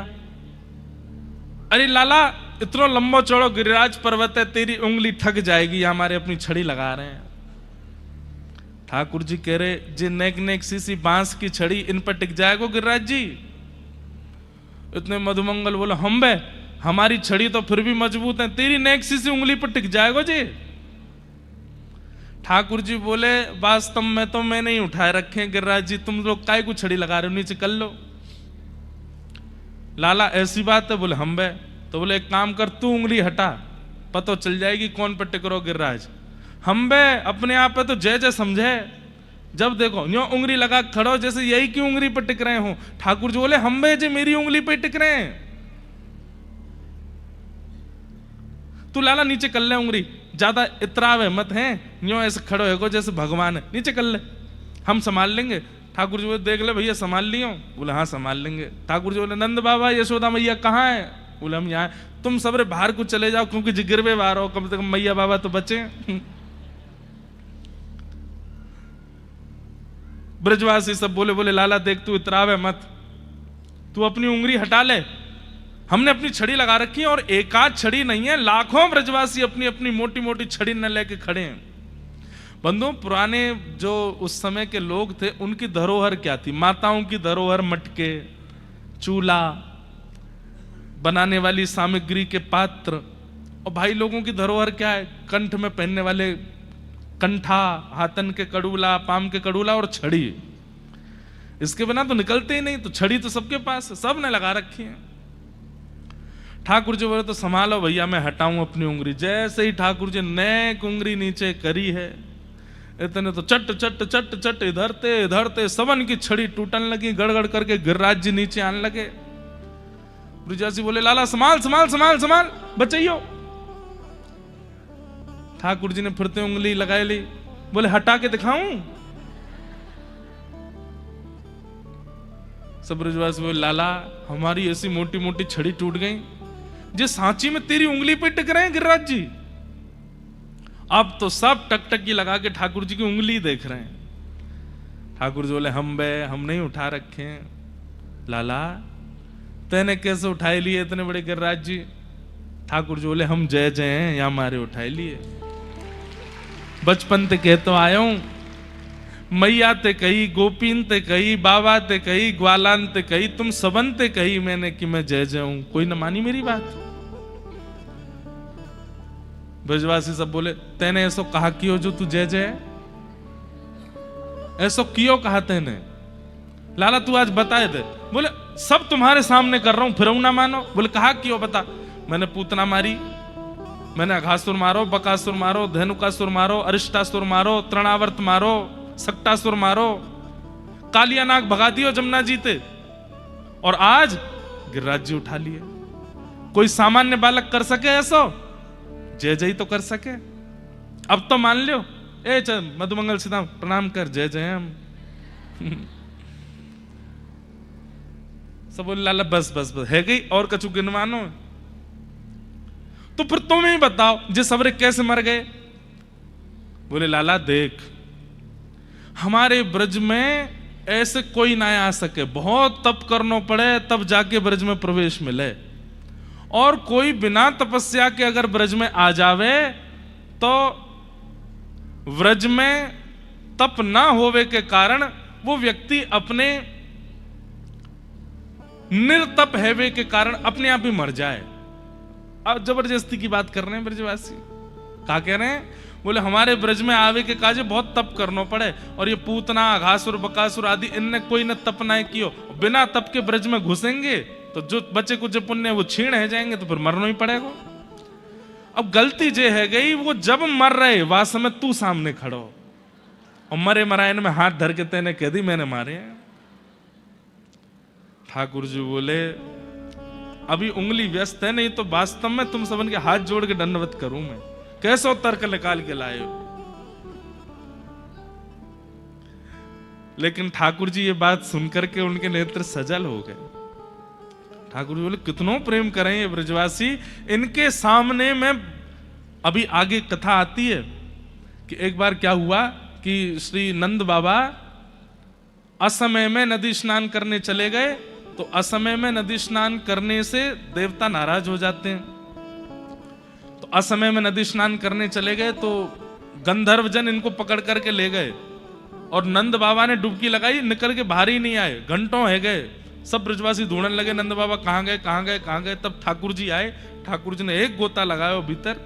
अरे लाला, इतना लंबा चौड़ा गिरिराज पर्वत है, तेरी उंगली थक जाएगी, हमारे अपनी छड़ी लगा रहे हैं। ठाकुर जी कह रहे, जे नेक नेक सी बांस की छड़ी इन पर टिक जाएगो गिरिराज जी? इतने मधुमंगल बोले, हम बे, हमारी छड़ी तो फिर भी मजबूत है, तेरी नेक सी उंगली पर टिक जाएगो जी? ठाकुर जी बोले, वास्तव में तो मैं नहीं उठाए रखे गिरिराज जी, तुम लोग काय को छड़ी लगा रहे हो, नीचे कर लो। लाला ऐसी बात है? बोले हम बे। तो बोले एक काम कर, तू उंगली हटा, पता चल जाएगी कौन पर टिक रहो गिरिराज। हम बे, अपने आप पे तो जय जय समझे, जब देखो न्यो उंगली लगा खड़ो जैसे यही की उंगली पर टिक रहे हो। ठाकुर जी बोले, हम बे जे मेरी उंगली पे टिक रहे हैं, तू लाला नीचे कर ले उंगली, ज्यादा इतरावे मत है, न्यो ऐसे खड़ो है को जैसे भगवान है, नीचे कर ले, हम संभाल लेंगे। ठाकुर जी बोले, देख ले भैया संभाल लियो? बोले हाँ संभाल लेंगे। ठाकुर जी बोले, नंद बाबा यशोदा मैया कहाँ है? बोले हम यहाँ। तुम सबरे बाहर को चले जाओ, क्योंकि जिगिरवे बाहर हो, कम से कम मैया बाबा तो बचे। ब्रजवासी सब बोले, बोले लाला देख तू इतरावे मत, तू अपनी उंगली हटा ले, हमने अपनी छड़ी लगा रखी है, और एक आध छड़ी नहीं है, लाखों ब्रजवासी अपनी अपनी मोटी मोटी छड़ी न लेके खड़े हैं। बंधु, पुराने जो उस समय के लोग थे, उनकी धरोहर क्या थी? माताओं की धरोहर मटके, चूल्हा, बनाने वाली सामग्री के पात्र, और भाई लोगों की धरोहर क्या है? कंठ में पहनने वाले कंठा, हाथन के कड़ूला, पाम के कड़ूला और छड़ी। इसके बिना तो निकलते ही नहीं, तो छड़ी तो सबके पास है, सब ने लगा रखी है। ठाकुर जी बोले, तो संभालो भैया, मैं हटाऊं अपनी उंगली। जैसे ही ठाकुर जी नेक उंगली नीचे करी है, इतने तो चट चट चट चट इधर ते सबन की छड़ी टूटने लगी, गड़गड़ करके गिरिराज जी नीचे आने लगे। ब्रजवासी बोले, लाला संभाल संभाल संभाल संभाल, बचाइयो। ठाकुर जी ने फिरते उंगली लगाई ली, बोले हटा के दिखाऊं? सब ब्रजवासी बोले, लाला हमारी ऐसी मोटी मोटी छड़ी टूट गई, जे सांची में तेरी उंगली पे टिक रहे हैं गिरिराज जी। अब तो सब टकटकी लगा के ठाकुर जी की उंगली देख रहे हैं। ठाकुर जी बोले, हम बे, हम नहीं उठा रखे। लाला तेने कैसे उठाए लिए इतने बड़े गिरिराज जी? ठाकुर जी बोले, हम जय जय हैं, या हमारे उठाए लिए। बचपन ते कह तो आया हूं, मैया ते कही, गोपीन ते कही, बाबा ते कही, ग्वालान ते कही, तुम सबन ते कही मैंने कि मैं जय जय हूं, कोई न मानी मेरी बात। ब्रजवासी सब बोले, तेने ऐसो कहा कियो जो तू जय जय? ऐसो कियो कहा तेने? लाला तू आज बताए दे। बोले सब तुम्हारे सामने कर रहा हूं, फिर ना मानो। बोले कहा क्यों? बता। मैंने पूतना मारी, मैंने अघासुर मारो, बकासुर मारो, धेनुकासुर मारो, अरिष्टासुर मारो, तृणावर्त मारो, सक्टासुर मारो, कालिया नाग भगा दियो जमुना जीते, और आज गिरिराज जी उठा लिए। कोई सामान्य बालक कर सके ऐसो? जय जय तो कर सके। अब तो मान लियो। ए चल मधुमंगल सीधा प्रणाम कर, जय जय हम। सब बोले, लाला बस बस बस है गई, और कछु गिनवानो? तो फिर तुम ही बताओ, जे सबरे कैसे मर गए? बोले लाला देख, हमारे ब्रज में ऐसे कोई ना आ सके, बहुत तप करना पड़े तब जाके ब्रज में प्रवेश मिले, और कोई बिना तपस्या के अगर ब्रज में आ जावे तो ब्रज में तप ना होवे के कारण वो व्यक्ति अपने निर्तप हैवे के कारण अपने आप ही मर जाए। अब जबरदस्ती की बात कर रहे हैं ब्रजवासी। क्या कह रहे हैं? बोले हमारे ब्रज में आवे के काजे बहुत तप करना पड़े, और ये पूतना, अघासुर, बकासुर आदि इनने कोई न तप ना कियो, बिना तप के ब्रज में घुसेंगे तो जो बच्चे कुछ पुण्य वो छीण है जाएंगे, तो फिर मरना ही पड़ेगा। अब गलती जे है गई, वो जब मर रहे वह समय तू सामने खड़ो, और मरे मरायन में हाथ धर के तेने कह दी मैंने मारे हैं। ठाकुर जी बोले अभी उंगली व्यस्त है, नहीं तो वास्तव में तुम सबन के हाथ जोड़ के दंडवत करूं मैं। कैसो तर्क निकाल के लाए हो। लेकिन ठाकुर जी ये बात सुनकर के उनके नेत्र सजल हो गए। ठाकुर जी बोले कितनों प्रेम करें ये ब्रजवासी, इनके सामने में। अभी आगे कथा आती है कि एक बार क्या हुआ कि श्री नंद बाबा असमय में नदी स्नान करने चले गए। तो असमय में नदी स्नान करने से देवता नाराज हो जाते हैं। तो असमय में नदी स्नान करने चले गए तो गंधर्व जन इनको पकड़ करके ले गए और नंद बाबा ने डुबकी लगाई, निकल के बाहर ही नहीं आए। घंटों है गए, सब ब्रजवासी ढूंढने लगे नंद बाबा कहाँ गए कहाँ गए कहाँ गए। तब ठाकुर जी आए। ठाकुर जी ने एक गोता लगाया भीतर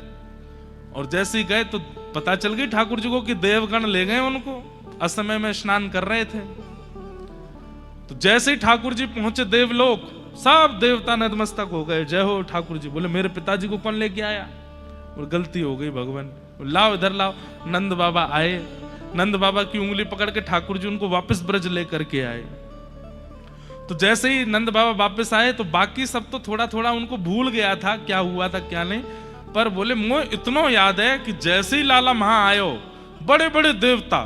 और जैसे ही गए तो पता चल गई ठाकुर जी को कि देवगण ले गए उनको, असमय में स्नान कर रहे थे। तो जैसे ही ठाकुर जी पहुंचे देवलोक, सब देवता नतमस्तक हो गए, जय हो ठाकुर जी। बोले मेरे पिताजी को कौन लेके आया? और गलती हो गई भगवान, लाओ इधर लाओ। नंद बाबा आए, नंद बाबा की उंगली पकड़ के ठाकुर जी उनको वापस ब्रज लेकर के आए। तो जैसे ही नंद बाबा वापस आए तो बाकी सब तो थोड़ा थोड़ा उनको भूल गया था क्या हुआ था क्या नहीं, पर बोले मुझे इतना याद है कि जैसे ही लाला वहां आयो, बड़े बड़े देवता,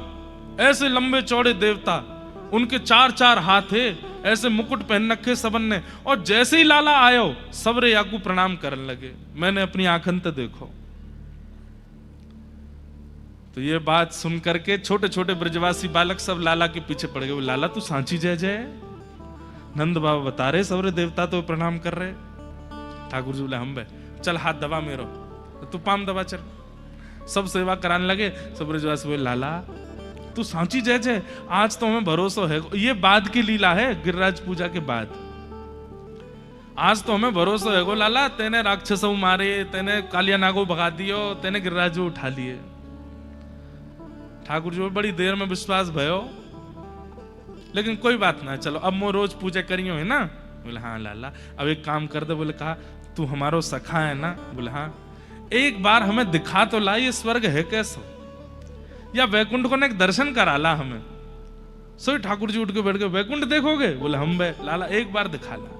ऐसे लंबे चौड़े देवता, उनके 4-4 हाथ थे, ऐसे मुकुट पहन रखे सबन ने, और जैसे ही लाला आयो सबरे याकू प्रणाम करने लगे। मैंने अपनी आंखन ते देखो। तो ये बात सुन करके छोटे छोटे ब्रजवासी बालक सब लाला के पीछे पड़ गए। लाला तू सांची जय जय। नंद बाबा बता रहे सबरे देवता तो प्रणाम कर रहे। ठाकुर जी बोले हम बे चल हाथ दबा मेरो, तू पाम दबा चल। सब सेवा कराने लगे। सब ब्रजवासी बोले लाला तू सांची जय जय, आज तो हमें भरोसा है। ये बाद की लीला है, गिरिराज पूजा के बाद। आज तो हमें भरोसा है गो लाला, तेने राक्षसों मारे, तेने कालिया नागो भगा दियो, तेने गिरिराज उठा लिए। ठाकुर जी बड़ी देर में विश्वास भयो, लेकिन कोई बात ना, चलो अब मैं रोज पूजा करियो है ना। बोले हाँ लाला। अब एक काम कर दे। बोले कहा तू हमारो सखा है ना? बोले हाँ। एक बार हमें दिखा तो ला ये स्वर्ग है कैसो, या वैकुंठ को ना एक दर्शन करा ला हमें। सो ठाकुर जी उठ के बैठ गए। वैकुंठ देखोगे? बोले हम बे लाला एक बार दिखा ला।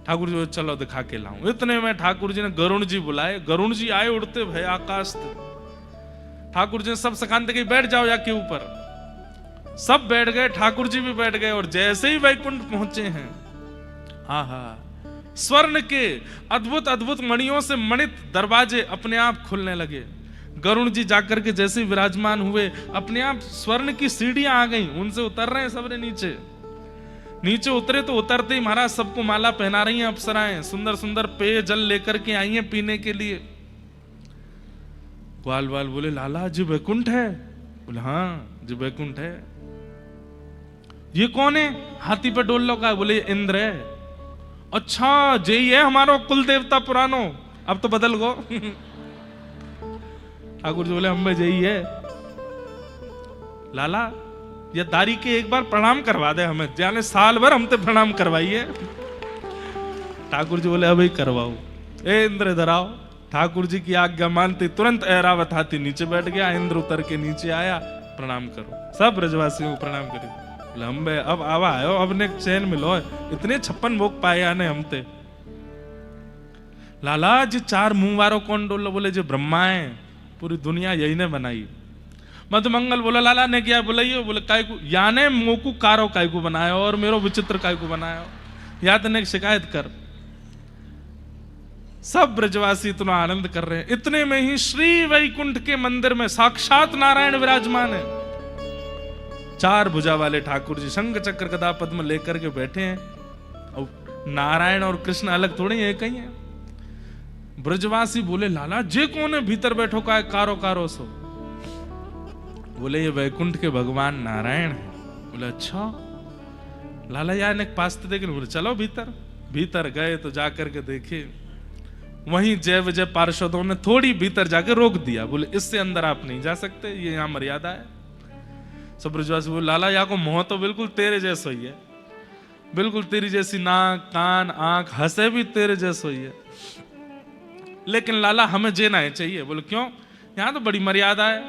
ठाकुर जी चलो दिखा के लाऊं। इतने में ठाकुर जी ने गरुण जी बुलाए। गरुण जी आए उड़ते भय आकाश थे। ठाकुर जी ने सब सखानते के बैठ जाओ या के ऊपर। सब बैठ गए, ठाकुर जी भी बैठ गए। और जैसे ही वैकुंठ पहुंचे हैं, हा हा, स्वर्ण के अद्भुत अद्भुत मणियों से मणित दरवाजे अपने आप खुलने लगे। गरुण जी जाकर के जैसे ही विराजमान हुए, अपने आप स्वर्ण की सीढ़ियां आ गई, उनसे उतर रहे हैं सबरे नीचे। नीचे उतरे तो उतरते ही महाराज सबको माला पहना रही हैं अप्सराएं, सुंदर सुंदर पेय जल लेकर के आई हैं पीने के लिए। ग्वाल वाल बोले लाला जी वैकुंठ है? बोले हाँ जी वैकुंठ है। ये कौन है हाथी पे डोल लो का? बोले इंद्र है। अच्छा जय है हमारो कुल देवता पुरानो, अब तो बदल गो। ठाकुर जी बोले हम जय है। लाला ये दारी के एक बार प्रणाम करवा दे हमें, जाने साल भर हमते प्रणाम करवाइए। ठाकुर जी बोले अभी करवाओ। ए इंद्र इधर आओ। ठाकुर जी की आज्ञा मानते तुरंत ऐरावत हाथी नीचे बैठ गया। इंद्र उतर के नीचे आया, प्रणाम करो। सब ब्रजवासियों को प्रणाम करो। लंबे अब आवा आयो, अब ने चैन मिलो, इतने 56 भोग पाए आने हमते। लाला जी 4 मुंह वारो कौन डोलो? बोले जो ब्रह्मा है, पूरी दुनिया यही ने बनाई। मधुमंगल बोला लाला ने क्या बुलाइयो? बोले काय को याने मोकू कारो काय को बनाया और मेरो विचित्र काय को बनाया, या तो ने शिकायत कर। सब ब्रजवासी इतना आनंद कर रहे हैं। इतने में ही श्री वैकुंठ के मंदिर में साक्षात नारायण विराजमान है। 4 भुजा वाले ठाकुर जी शंख चक्र गदा पद्म लेकर के बैठे हैं। और नारायण और कृष्ण अलग थोड़े एक ही हैं। ब्रजवासी बोले लाला जे कौन है भीतर बैठो का कारो कारो सो? बोले ये वैकुंठ के भगवान नारायण है। बोले अच्छा। लाला यार ने पास तो देखे। बोले चलो भीतर। भीतर गए तो जाकर के देखे, वहीं जय विजय पार्षदों ने थोड़ी भीतर जाके रोक दिया। बोले इससे अंदर आप नहीं जा सकते, ये यहाँ मर्यादा है। सब ब्रजवासी बोले लाला यहाँ को मुंह तो बिल्कुल तेरे जैसा ही है, बिल्कुल तेरी जैसी नाक कान आंख, हंसे भी तेरे जैसा ही है, लेकिन लाला हमें जेना है चाहिए। बोले क्यों? यहाँ तो बड़ी मर्यादा है।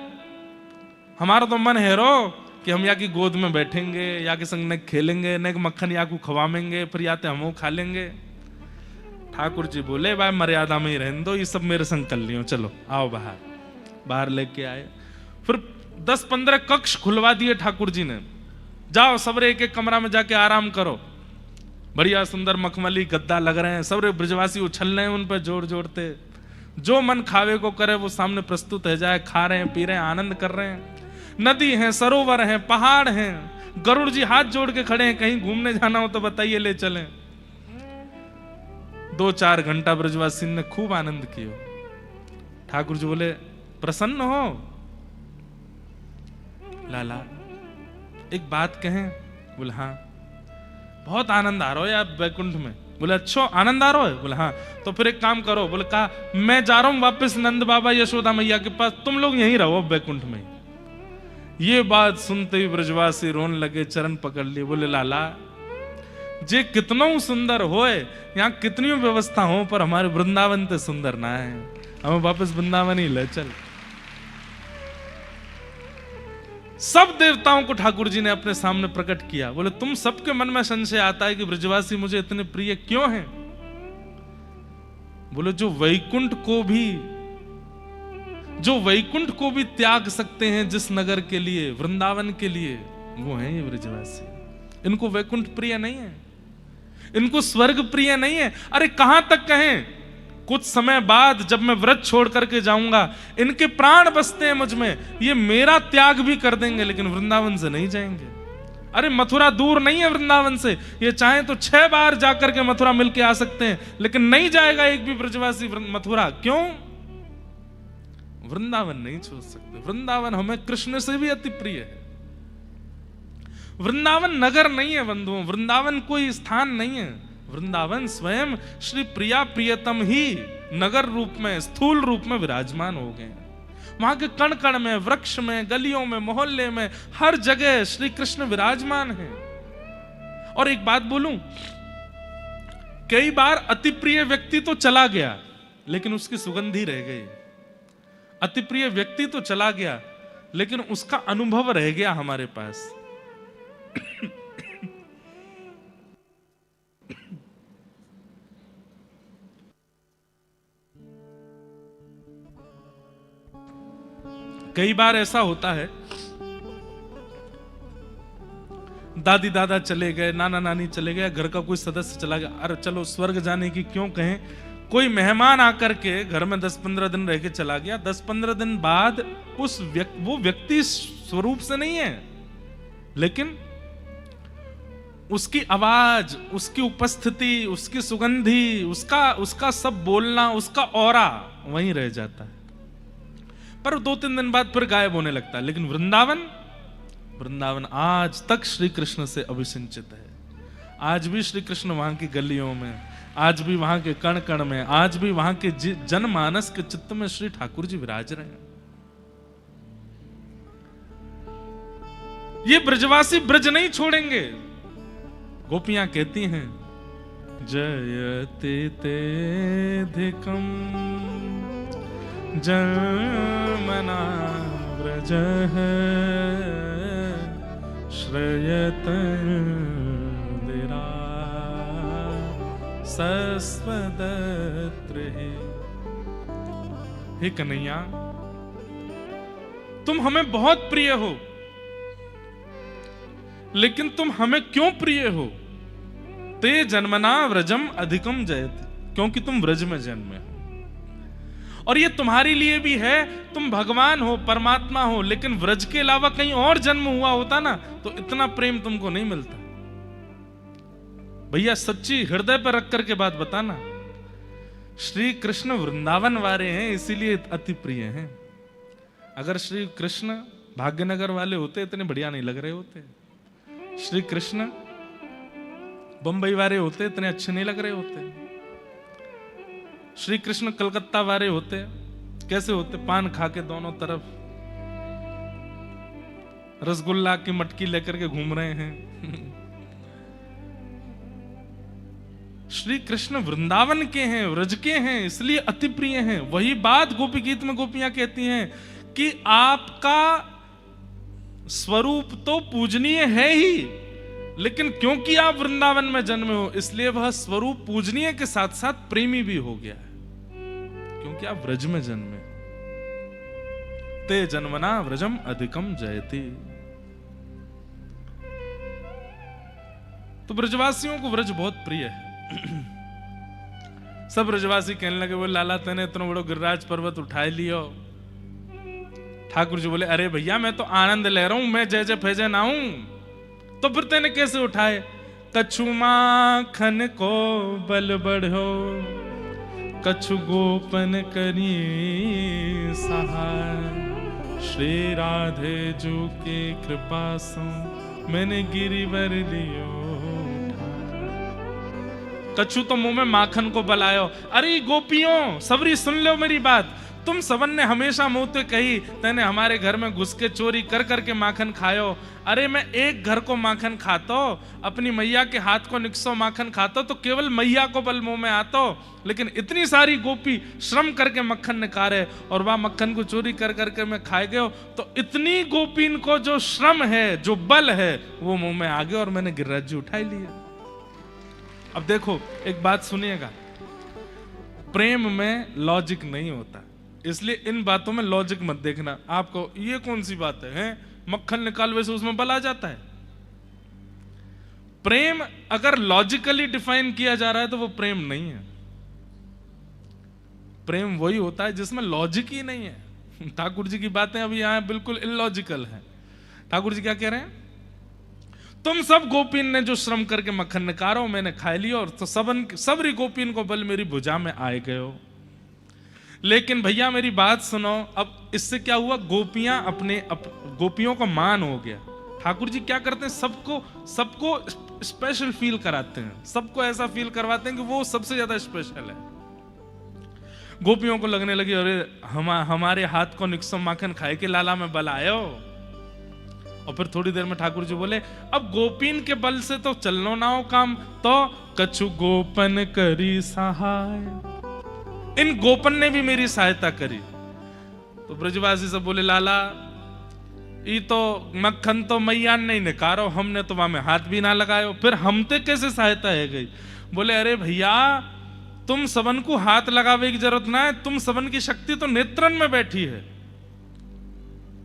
हमारा तो मन है रो कि हम या की गोद में बैठेंगे, या के संग ने खेलेंगे, ने मक्खन या को खवाएंगे, फिर या तो हम खा लेंगे। ठाकुर जी बोले भाई मर्यादा में ही रहने दो, ये सब मेरे संग कर लियो, चलो आओ बाहर। बाहर लेके आए, फिर 10-15 कक्ष खुलवा दिए ठाकुर जी ने, जाओ सबरे एक एक कमरा में जाके आराम करो। बढ़िया सुंदर मखमली गद्दा लग रहे हैं, सबरे ब्रजवासी उछल रहे हैं उन पर जोर जोड़ते, जो मन खावे को करे वो सामने प्रस्तुत है जाए, खा रहे हैं, पी रहे हैं, आनंद कर रहे हैं। नदी है, सरोवर है, पहाड़ हैं, गरुड़ जी हाथ जोड़ के खड़े हैं, कहीं घूमने जाना हो तो बताइए ले चलें। 2-4 घंटा ब्रजवासी ने खूब आनंद किया। ठाकुर जी बोले प्रसन्न हो लाला, एक बात कहें? बोले हाँ। बहुत आनंद आ रहा हो यार बैकुंठ में। बोले अच्छा आनंद आ रहा है? बोले हाँ। तो फिर एक काम करो। बोले कहा मैं जा रहा हूं वापस नंद बाबा यशोदा मैया के पास, तुम लोग यहीं रहो बैकुंठ में। ये बात सुनते ही ब्रजवासी रोने लगे, चरण पकड़ लिए। बोले लाला जे कितनों सुंदर होए, यहाँ कितनी व्यवस्था हो, पर हमारे वृंदावन ते सुंदर ना है, हमें वापस वृंदावन ही ले चल। सब देवताओं को ठाकुर जी ने अपने सामने प्रकट किया। बोले तुम सबके मन में संशय आता है कि ब्रजवासी मुझे इतने प्रिय क्यों हैं? बोले जो वैकुंठ को भी त्याग सकते हैं जिस नगर के लिए, वृंदावन के लिए, वो हैं ये ब्रजवासी। इनको वैकुंठ प्रिय नहीं है, इनको स्वर्ग प्रिय नहीं है। अरे कहां तक कहें, कुछ समय बाद जब मैं व्रत छोड़ करके जाऊंगा, इनके प्राण बसते हैं मुझ में, ये मेरा त्याग भी कर देंगे लेकिन वृंदावन से नहीं जाएंगे। अरे मथुरा दूर नहीं है वृंदावन से, ये चाहे तो 6 बार जाकर के मथुरा मिलके आ सकते हैं, लेकिन नहीं जाएगा एक भी ब्रजवासी मथुरा। क्यों? वृंदावन नहीं छोड़ सकते। वृंदावन हमें कृष्ण से भी अति प्रिय है। वृंदावन नगर नहीं है बंधुओं, वृंदावन कोई स्थान नहीं है। वृंदावन स्वयं श्री प्रिया प्रियतम ही नगर रूप में, स्थूल रूप में विराजमान हो गए। वहां के कण कण में, वृक्ष में, गलियों में, मोहल्ले में, हर जगह श्री कृष्ण विराजमान है। और एक बात बोलूं, कई बार अति प्रिय व्यक्ति तो चला गया लेकिन उसकी सुगंधी रह गई। अति प्रिय व्यक्ति तो चला गया लेकिन उसका अनुभव रह गया हमारे पास। कई बार ऐसा होता है, दादी दादा चले गए, नाना नानी चले गए, घर का कोई सदस्य चला गया, अरे चलो स्वर्ग जाने की क्यों कहें, कोई मेहमान आकर के घर में 10-15 दिन रह के चला गया, 10-15 दिन बाद वो व्यक्ति स्वरूप से नहीं है, लेकिन उसकी आवाज, उसकी उपस्थिति, उसकी सुगंधी, उसका सब बोलना, उसका ऑरा वहीं रह जाता है। पर 2-3 दिन बाद फिर गायब होने लगता है। लेकिन वृंदावन आज तक श्री कृष्ण से अभिसिंचित है। आज भी श्री कृष्ण वहां की गलियों में, आज भी वहां के कण कण में, आज भी वहां के जनमानस के चित्त में श्री ठाकुर जी विराज रहे हैं। ये ब्रजवासी ब्रज नहीं छोड़ेंगे। गोपियां कहती हैं जयति तेधिकम जन्मना व्रज श्रयतन्दिरा सस्वदत्र। हे कन्हैया, तुम हमें बहुत प्रिय हो, लेकिन तुम हमें क्यों प्रिय हो? ते जन्मना व्रजम अधिकम जयति, क्योंकि तुम व्रज में जन्मे हो। और ये तुम्हारे लिए भी है, तुम भगवान हो, परमात्मा हो, लेकिन व्रज के अलावा कहीं और जन्म हुआ होता ना तो इतना प्रेम तुमको नहीं मिलता। भैया सच्ची हृदय पर रख करके बात बताना। श्री कृष्ण वृंदावन वाले हैं इसीलिए अति प्रिय हैं। अगर श्री कृष्ण भाग्यनगर वाले होते इतने बढ़िया नहीं लग रहे होते। श्री कृष्ण बंबई वाले होते इतने अच्छे नहीं लग रहे होते। श्री कृष्ण कलकत्ता वाले होते कैसे होते? पान खा के दोनों तरफ रसगुल्ला की मटकी लेकर के घूम रहे हैं। श्री कृष्ण वृंदावन के हैं, व्रज के हैं, इसलिए अति प्रिय हैं। वही बात गोपी गीत में गोपियां कहती हैं कि आपका स्वरूप तो पूजनीय है ही, लेकिन क्योंकि आप वृंदावन में जन्मे हो इसलिए वह स्वरूप पूजनीय के साथ साथ प्रेमी भी हो गया है, क्योंकि आप व्रज में जन्मे। ते जन्मना व्रजम अधिकम जयते। तो ब्रजवासियों को व्रज बहुत प्रिय है। सब ब्रजवासी कहने लगे, वो लाला तने इतना बड़ो गिरिराज पर्वत उठाए लियो। ठाकुर जी बोले, अरे भैया मैं तो आनंद ले रहा हूं, मैं जय जय फैजन आऊं। तो फिर तेने कैसे उठाए? कछु माखन को बल बढ़ो, कछु गोपन करी सहाय। श्री राधे जू के कृपा सो मैंने गिरिवर लियो। कछु तो मुंह में माखन को बलायो। अरे गोपियों सबरी सुन लो मेरी बात, तुम सबन ने हमेशा मुंह ते कही तेने हमारे घर में घुस के चोरी कर करके माखन खायो। अरे मैं एक घर को माखन खातो, अपनी मैया के हाथ को निकसो माखन खातो तो केवल मैया को बल मुंह में आतो, लेकिन इतनी सारी गोपी श्रम करके मक्खन निकारे और वह मक्खन को चोरी कर करके मैं खाए गयो, तो इतनी गोपीन को जो श्रम है जो बल है वो मुंह में आ गया और मैंने गिरिराज जी उठाई लिया। अब देखो एक बात सुनिएगा, प्रेम में लॉजिक नहीं होता, इसलिए इन बातों में लॉजिक मत देखना। आपको ये कौन सी बात है, मक्खन निकाल वैसे उसमें बल आ जाता है। प्रेम अगर लॉजिकली डिफाइन किया जा रहा है तो वो प्रेम नहीं है। प्रेम वही होता है जिसमें लॉजिक ही नहीं है। ठाकुर जी की बातें अभी यहां बिल्कुल इलॉजिकल है। ठाकुर जी क्या कह रहे हैं? तुम सब गोपीन ने जो श्रम करके मक्खन निकारो मैंने खा लिया, और तो सबरी गोपीन को बल मेरी भुजा में आए गयो। लेकिन भैया मेरी बात सुनो, अब इससे क्या हुआ? गोपियां गोपियों का मान हो गया। ठाकुर जी क्या करते हैं? सबको स्पेशल फील कराते हैं, सबको ऐसा फील करवाते हैं कि वो सबसे ज्यादा स्पेशल है। गोपियों को लगने लगी अरे हमारे हाथ को निक्सो माखन खाए के लाला में बल आयो। और फिर थोड़ी देर में ठाकुर जी बोले, अब गोपीन के बल से तो चलनो ना हो काम, तो कछु गोपन करी सहाय। इन गोपन ने भी मेरी सहायता करी। तो ब्रजवासी सब बोले, लाला ये तो मक्खन तो मैया नहीं निकारो, हमने तो वहां में हाथ भी ना लगायो, फिर हम ते कैसे सहायता है गई? बोले, अरे भैया तुम सबन को हाथ लगावे की जरूरत ना है, तुम सबन की शक्ति तो नेत्रन में बैठी है।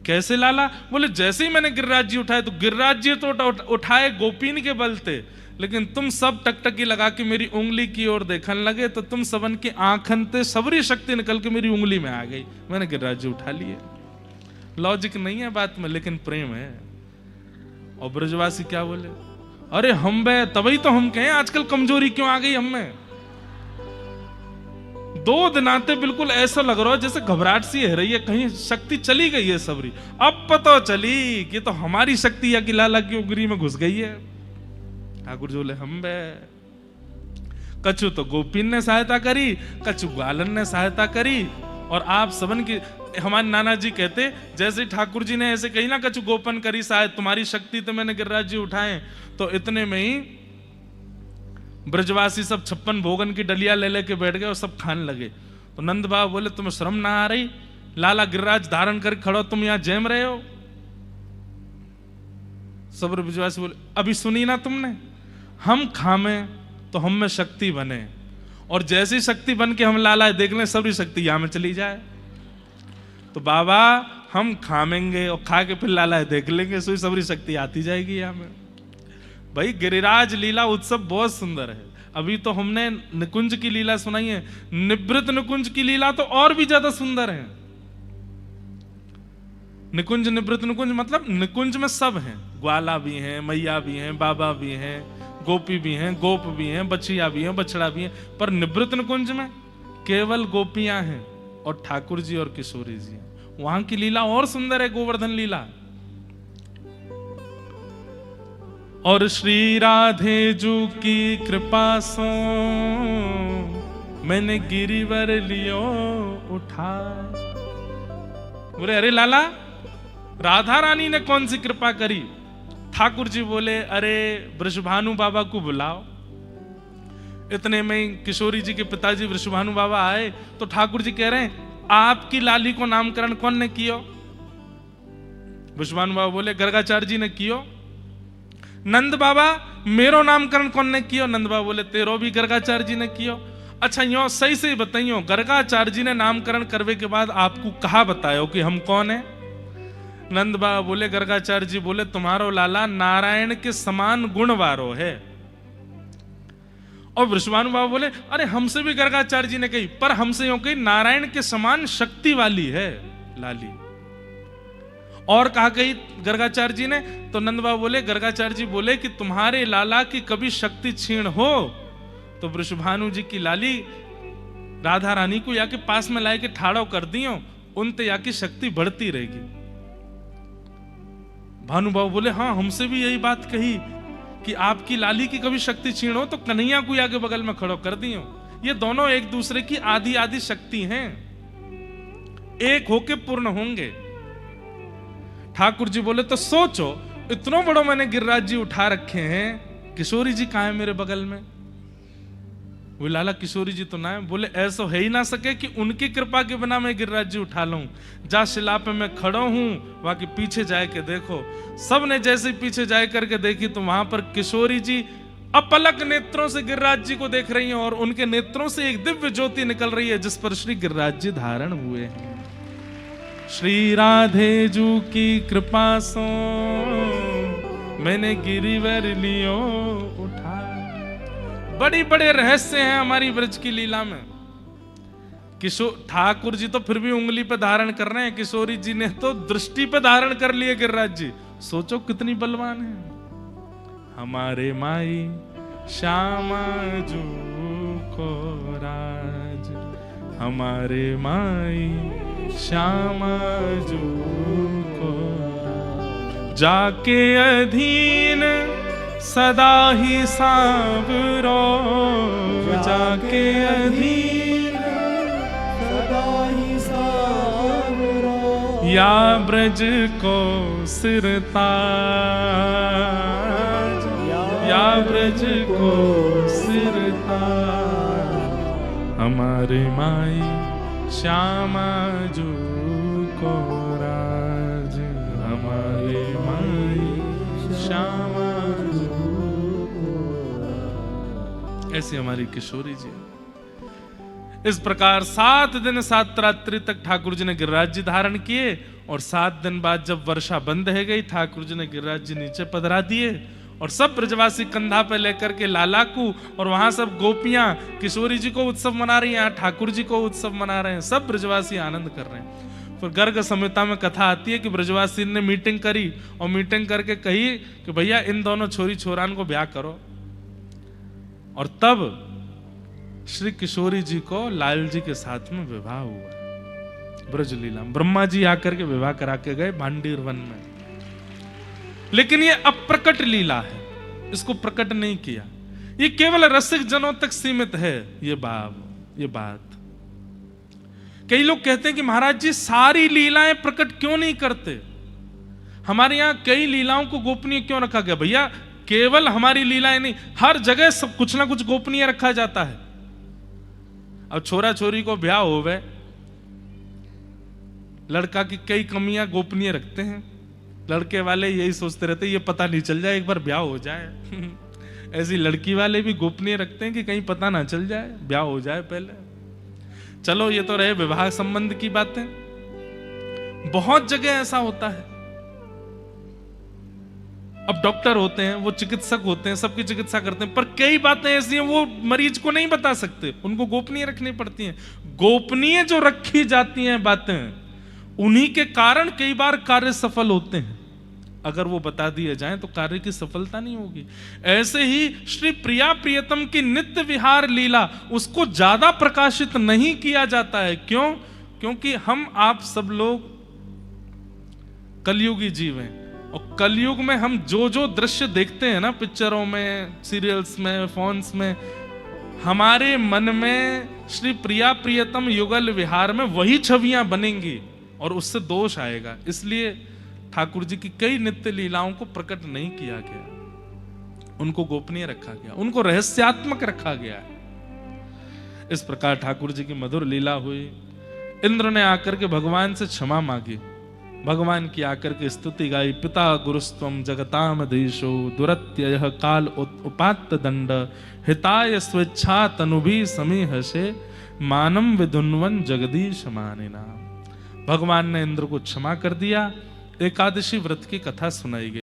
कैसे लाला? बोले, जैसे ही मैंने गिरिराज जी उठाए तो गिरिराज जी तो उठाए गोपीन के बल थे, लेकिन तुम सब टकटकी लगा के मेरी उंगली की ओर देखने लगे तो तुम सबन की आंखन ते सबरी शक्ति निकल के मेरी उंगली में आ गई, मैंने गिरिराज जी उठा लिए। लॉजिक नहीं है बात में, लेकिन प्रेम है। और ब्रजवासी क्या बोले, अरे हम बे तभी तो हम कहें आजकल कमजोरी क्यों आ गई हम में। 2 दिन आते बिल्कुल ऐसा लग रहा है जैसे घबराहट सी है रही है, कहीं शक्ति चली गई है सबरी। अब पता चली कि तो हमारी शक्ति या कि लाला की उंगली में घुस गई है। ठाकुर जी बोले, हम बे कछु तो गोपीन ने सहायता करी, कछु ग्वालन ने सहायता करी, और आप सबन की हमारे नाना जी कहते जैसे ठाकुर जी ने ऐसे कही ना कछु गोपन करी शायद तुम्हारी शक्ति तो मैंने गिरिराज जी उठाए, तो इतने में ही ब्रजवासी सब 56 भोगन की डलिया ले लेके बैठ गए और सब खाने लगे। तो नंद बाबा बोले, तुम्हें शर्म ना आ रही? लाला गिरिराज धारण करके खड़ो, तुम यहां जैम रहे हो। सब ब्रजवासी बोले, अभी सुनी ना तुमने, हम खामे तो हम में शक्ति बने, और जैसी शक्ति बन के हम लाला देख लें सबरी शक्ति यहां में चली जाए। तो बाबा हम खामेंगे और खा के फिर लाला देख लेंगे, सोई सबरी शक्ति आती जाएगी यहां में। भाई गिरिराज लीला उत्सव बहुत सुंदर है। अभी तो हमने निकुंज की लीला सुनाई है, निवृत्त निकुंज की लीला तो और भी ज्यादा सुंदर है। निकुंज निवृत्त निकुंज मतलब निकुंज में सब हैं, ग्वाला भी हैं, मैया भी हैं, बाबा भी हैं, गोपी भी हैं, गोप भी हैं, बछिया भी हैं, बछड़ा भी हैं, पर निवृत्त निकुंज में केवल गोपियां हैं और ठाकुर जी और किशोरी जी हैं। वहां की लीला और सुंदर है, गोवर्धन लीला। और श्री राधे जू की कृपा सो मैंने गिरिवर लियो उठा। बोले, अरे लाला राधा रानी ने कौन सी कृपा करी? ठाकुर जी बोले, अरे वृषभानु बाबा को बुलाओ। इतने में किशोरी जी के पिताजी वृषभानु बाबा आए तो ठाकुर जी कह रहे हैं, आपकी लाली को नामकरण कौन ने किया? विश्वानु बाबा बोले गर्गाचार्य जी ने कियो। नंद बाबा मेरो नामकरण कौन ने कियो? नंद बाबा बोले तेरो भी गर्गाचार्य जी ने कियो। अच्छा यो सही से बताइयो, गर्गाचार्य जी ने नामकरण करवे के बाद आपको कहा बतायो कि हम कौन है? नंद बाबा बोले गर्गाचार्य जी बोले तुम्हारो लाला नारायण के समान गुणवारो है। और विश्वानु बाबा बोले अरे हमसे भी गर्गाचार्य जी ने कही, पर हमसे यूं कही नारायण के समान शक्ति वाली है लाली। और कहा कही गर्गाचार्य जी ने? तो नंद बाबा बोले गर्गाचार्य जी बोले कि तुम्हारे लाला की कभी शक्ति क्षीण हो तो वृषभानु जी की लाली राधा रानी को या के पास में लाए के ठाड़ो कर दियो, उनते या की शक्ति बढ़ती रहेगी। भानु बाबू बोले हाँ हमसे भी यही बात कही कि आपकी लाली की कभी शक्ति क्षीण हो तो कन्हैया को या के बगल में खड़ो कर दियो। ये दोनों एक दूसरे की आधी आधी शक्ति हैं, एक होके पूर्ण होंगे। ठाकुर जी बोले तो सोचो इतनो बड़ो मैंने गिरिराज जी उठा रखे हैं, किशोरी जी कहाँ है मेरे बगल में? वो लाला किशोरी जी तो ना है। बोले ऐसा है ही ना सके कि उनकी कृपा के बिना मैं गिरिराज जी उठा लूं। जा शिला पे मैं खड़ा हूं, वहां के पीछे जाए के देखो। सब ने जैसे पीछे जाए करके देखी तो वहां पर किशोरी जी अपलक नेत्रों से गिरिराज जी को देख रही हैं और उनके नेत्रों से एक दिव्य ज्योति निकल रही है जिस पर श्री गिरिराज जी धारण हुए हैं। श्री राधे जू की कृपा सो मैंने गिरिवर लियो उठा। बड़ी बड़े रहस्य हैं हमारी ब्रज की लीला में। किशोर ठाकुर जी तो फिर भी उंगली पे धारण कर रहे हैं, किशोरी जी ने तो दृष्टि पे धारण कर लिए गिरिराज जी। सोचो कितनी बलवान है। हमारे माई श्यामा जू को राज, हमारे माई श्यामा जू को राज, जाके अधीन सदा ही सांवरो, जाके अधीन सदा ही सांवरो, या ब्रज को सिरताज, या ब्रज को सिरताज, हमारे माई श्यामा जू को राज, हमारे माई श्यामा जू को राज। ऐसी हमारी किशोरी जी। इस प्रकार 7 दिन 7 रात्रि तक ठाकुर जी ने गिरिराज जी धारण किए और 7 दिन बाद जब वर्षा बंद है गई ठाकुर जी ने गिरिराज जी नीचे पधरा दिए और सब ब्रजवासी कंधा पे लेकर के लाला को, और वहां सब गोपियां किशोरी जी को उत्सव मना रही हैं, यहाँ ठाकुर जी को उत्सव मना रहे हैं, सब ब्रजवासी आनंद कर रहे हैं। फिर गर्ग संहिता में कथा आती है कि ब्रजवासी ने मीटिंग करी और मीटिंग करके कही कि भैया इन दोनों छोरी छोरान को ब्याह करो। और तब श्री किशोरी जी को लाल जी के साथ में विवाह हुआ ब्रजलीला। ब्रह्मा जी आकर के विवाह करा के गए भांडीर वन में, लेकिन ये अप्रकट लीला है, इसको प्रकट नहीं किया। ये केवल रसिक जनों तक सीमित है ये बात। कई लोग कहते हैं कि महाराज जी सारी लीलाएं प्रकट क्यों नहीं करते, हमारे यहां कई लीलाओं को गोपनीय क्यों रखा गया? भैया केवल हमारी लीलाएं नहीं, हर जगह सब कुछ ना कुछ गोपनीय रखा जाता है। अब छोरा छोरी को ब्याह हो गए, लड़का की कई कमियां गोपनीय रखते हैं, लड़के वाले यही सोचते रहते ये पता नहीं चल जाए एक बार ब्याह हो जाए ऐसी लड़की वाले भी गोपनीय रखते हैं कि कहीं पता ना चल जाए, ब्याह हो जाए पहले। चलो ये तो रहे विवाह संबंध की बातें। बहुत जगह ऐसा होता है। अब डॉक्टर होते हैं, वो चिकित्सक होते हैं, सबकी चिकित्सा करते हैं, पर कई बातें ऐसी हैं वो मरीज को नहीं बता सकते, उनको गोपनीय रखनी पड़ती हैं। गोपनीय जो रखी जाती हैं बातें, उन्हीं के कारण कई बार कार्य सफल होते हैं। अगर वो बता दिए जाएं तो कार्य की सफलता नहीं होगी। ऐसे ही श्री प्रिया प्रियतम की नित्य विहार लीला, उसको ज्यादा प्रकाशित नहीं किया जाता है। क्यों? क्योंकि हम आप सब लोग कलयुगी जीव हैं, और कलयुग में हम जो जो दृश्य देखते हैं ना, पिक्चरों में, सीरियल्स में, फोन्स में, हमारे मन में श्री प्रिया प्रियतम युगल विहार में वही छवियां बनेंगी और उससे दोष आएगा। इसलिए ठाकुर जी की कई नित्य लीलाओं को प्रकट नहीं किया गया, उनको गोपनीय रखा गया, उनको रहस्यात्मक रखा गया है। इस प्रकार ठाकुर जी की मधुर लीला हुई। इंद्र ने आकर के भगवान से क्षमा मांगी भगवान की आकर के स्तुति गाई। पिता गुरुस्त्वम जगताम देशो दुरत्ययः काल उपात्त दंड हिताय स्वेच्छा तनुभि समीह से मानम विधुन्वन जगदीश मानिना। भगवान ने इंद्र को क्षमा कर दिया। एकादशी व्रत की कथा सुनाई गई।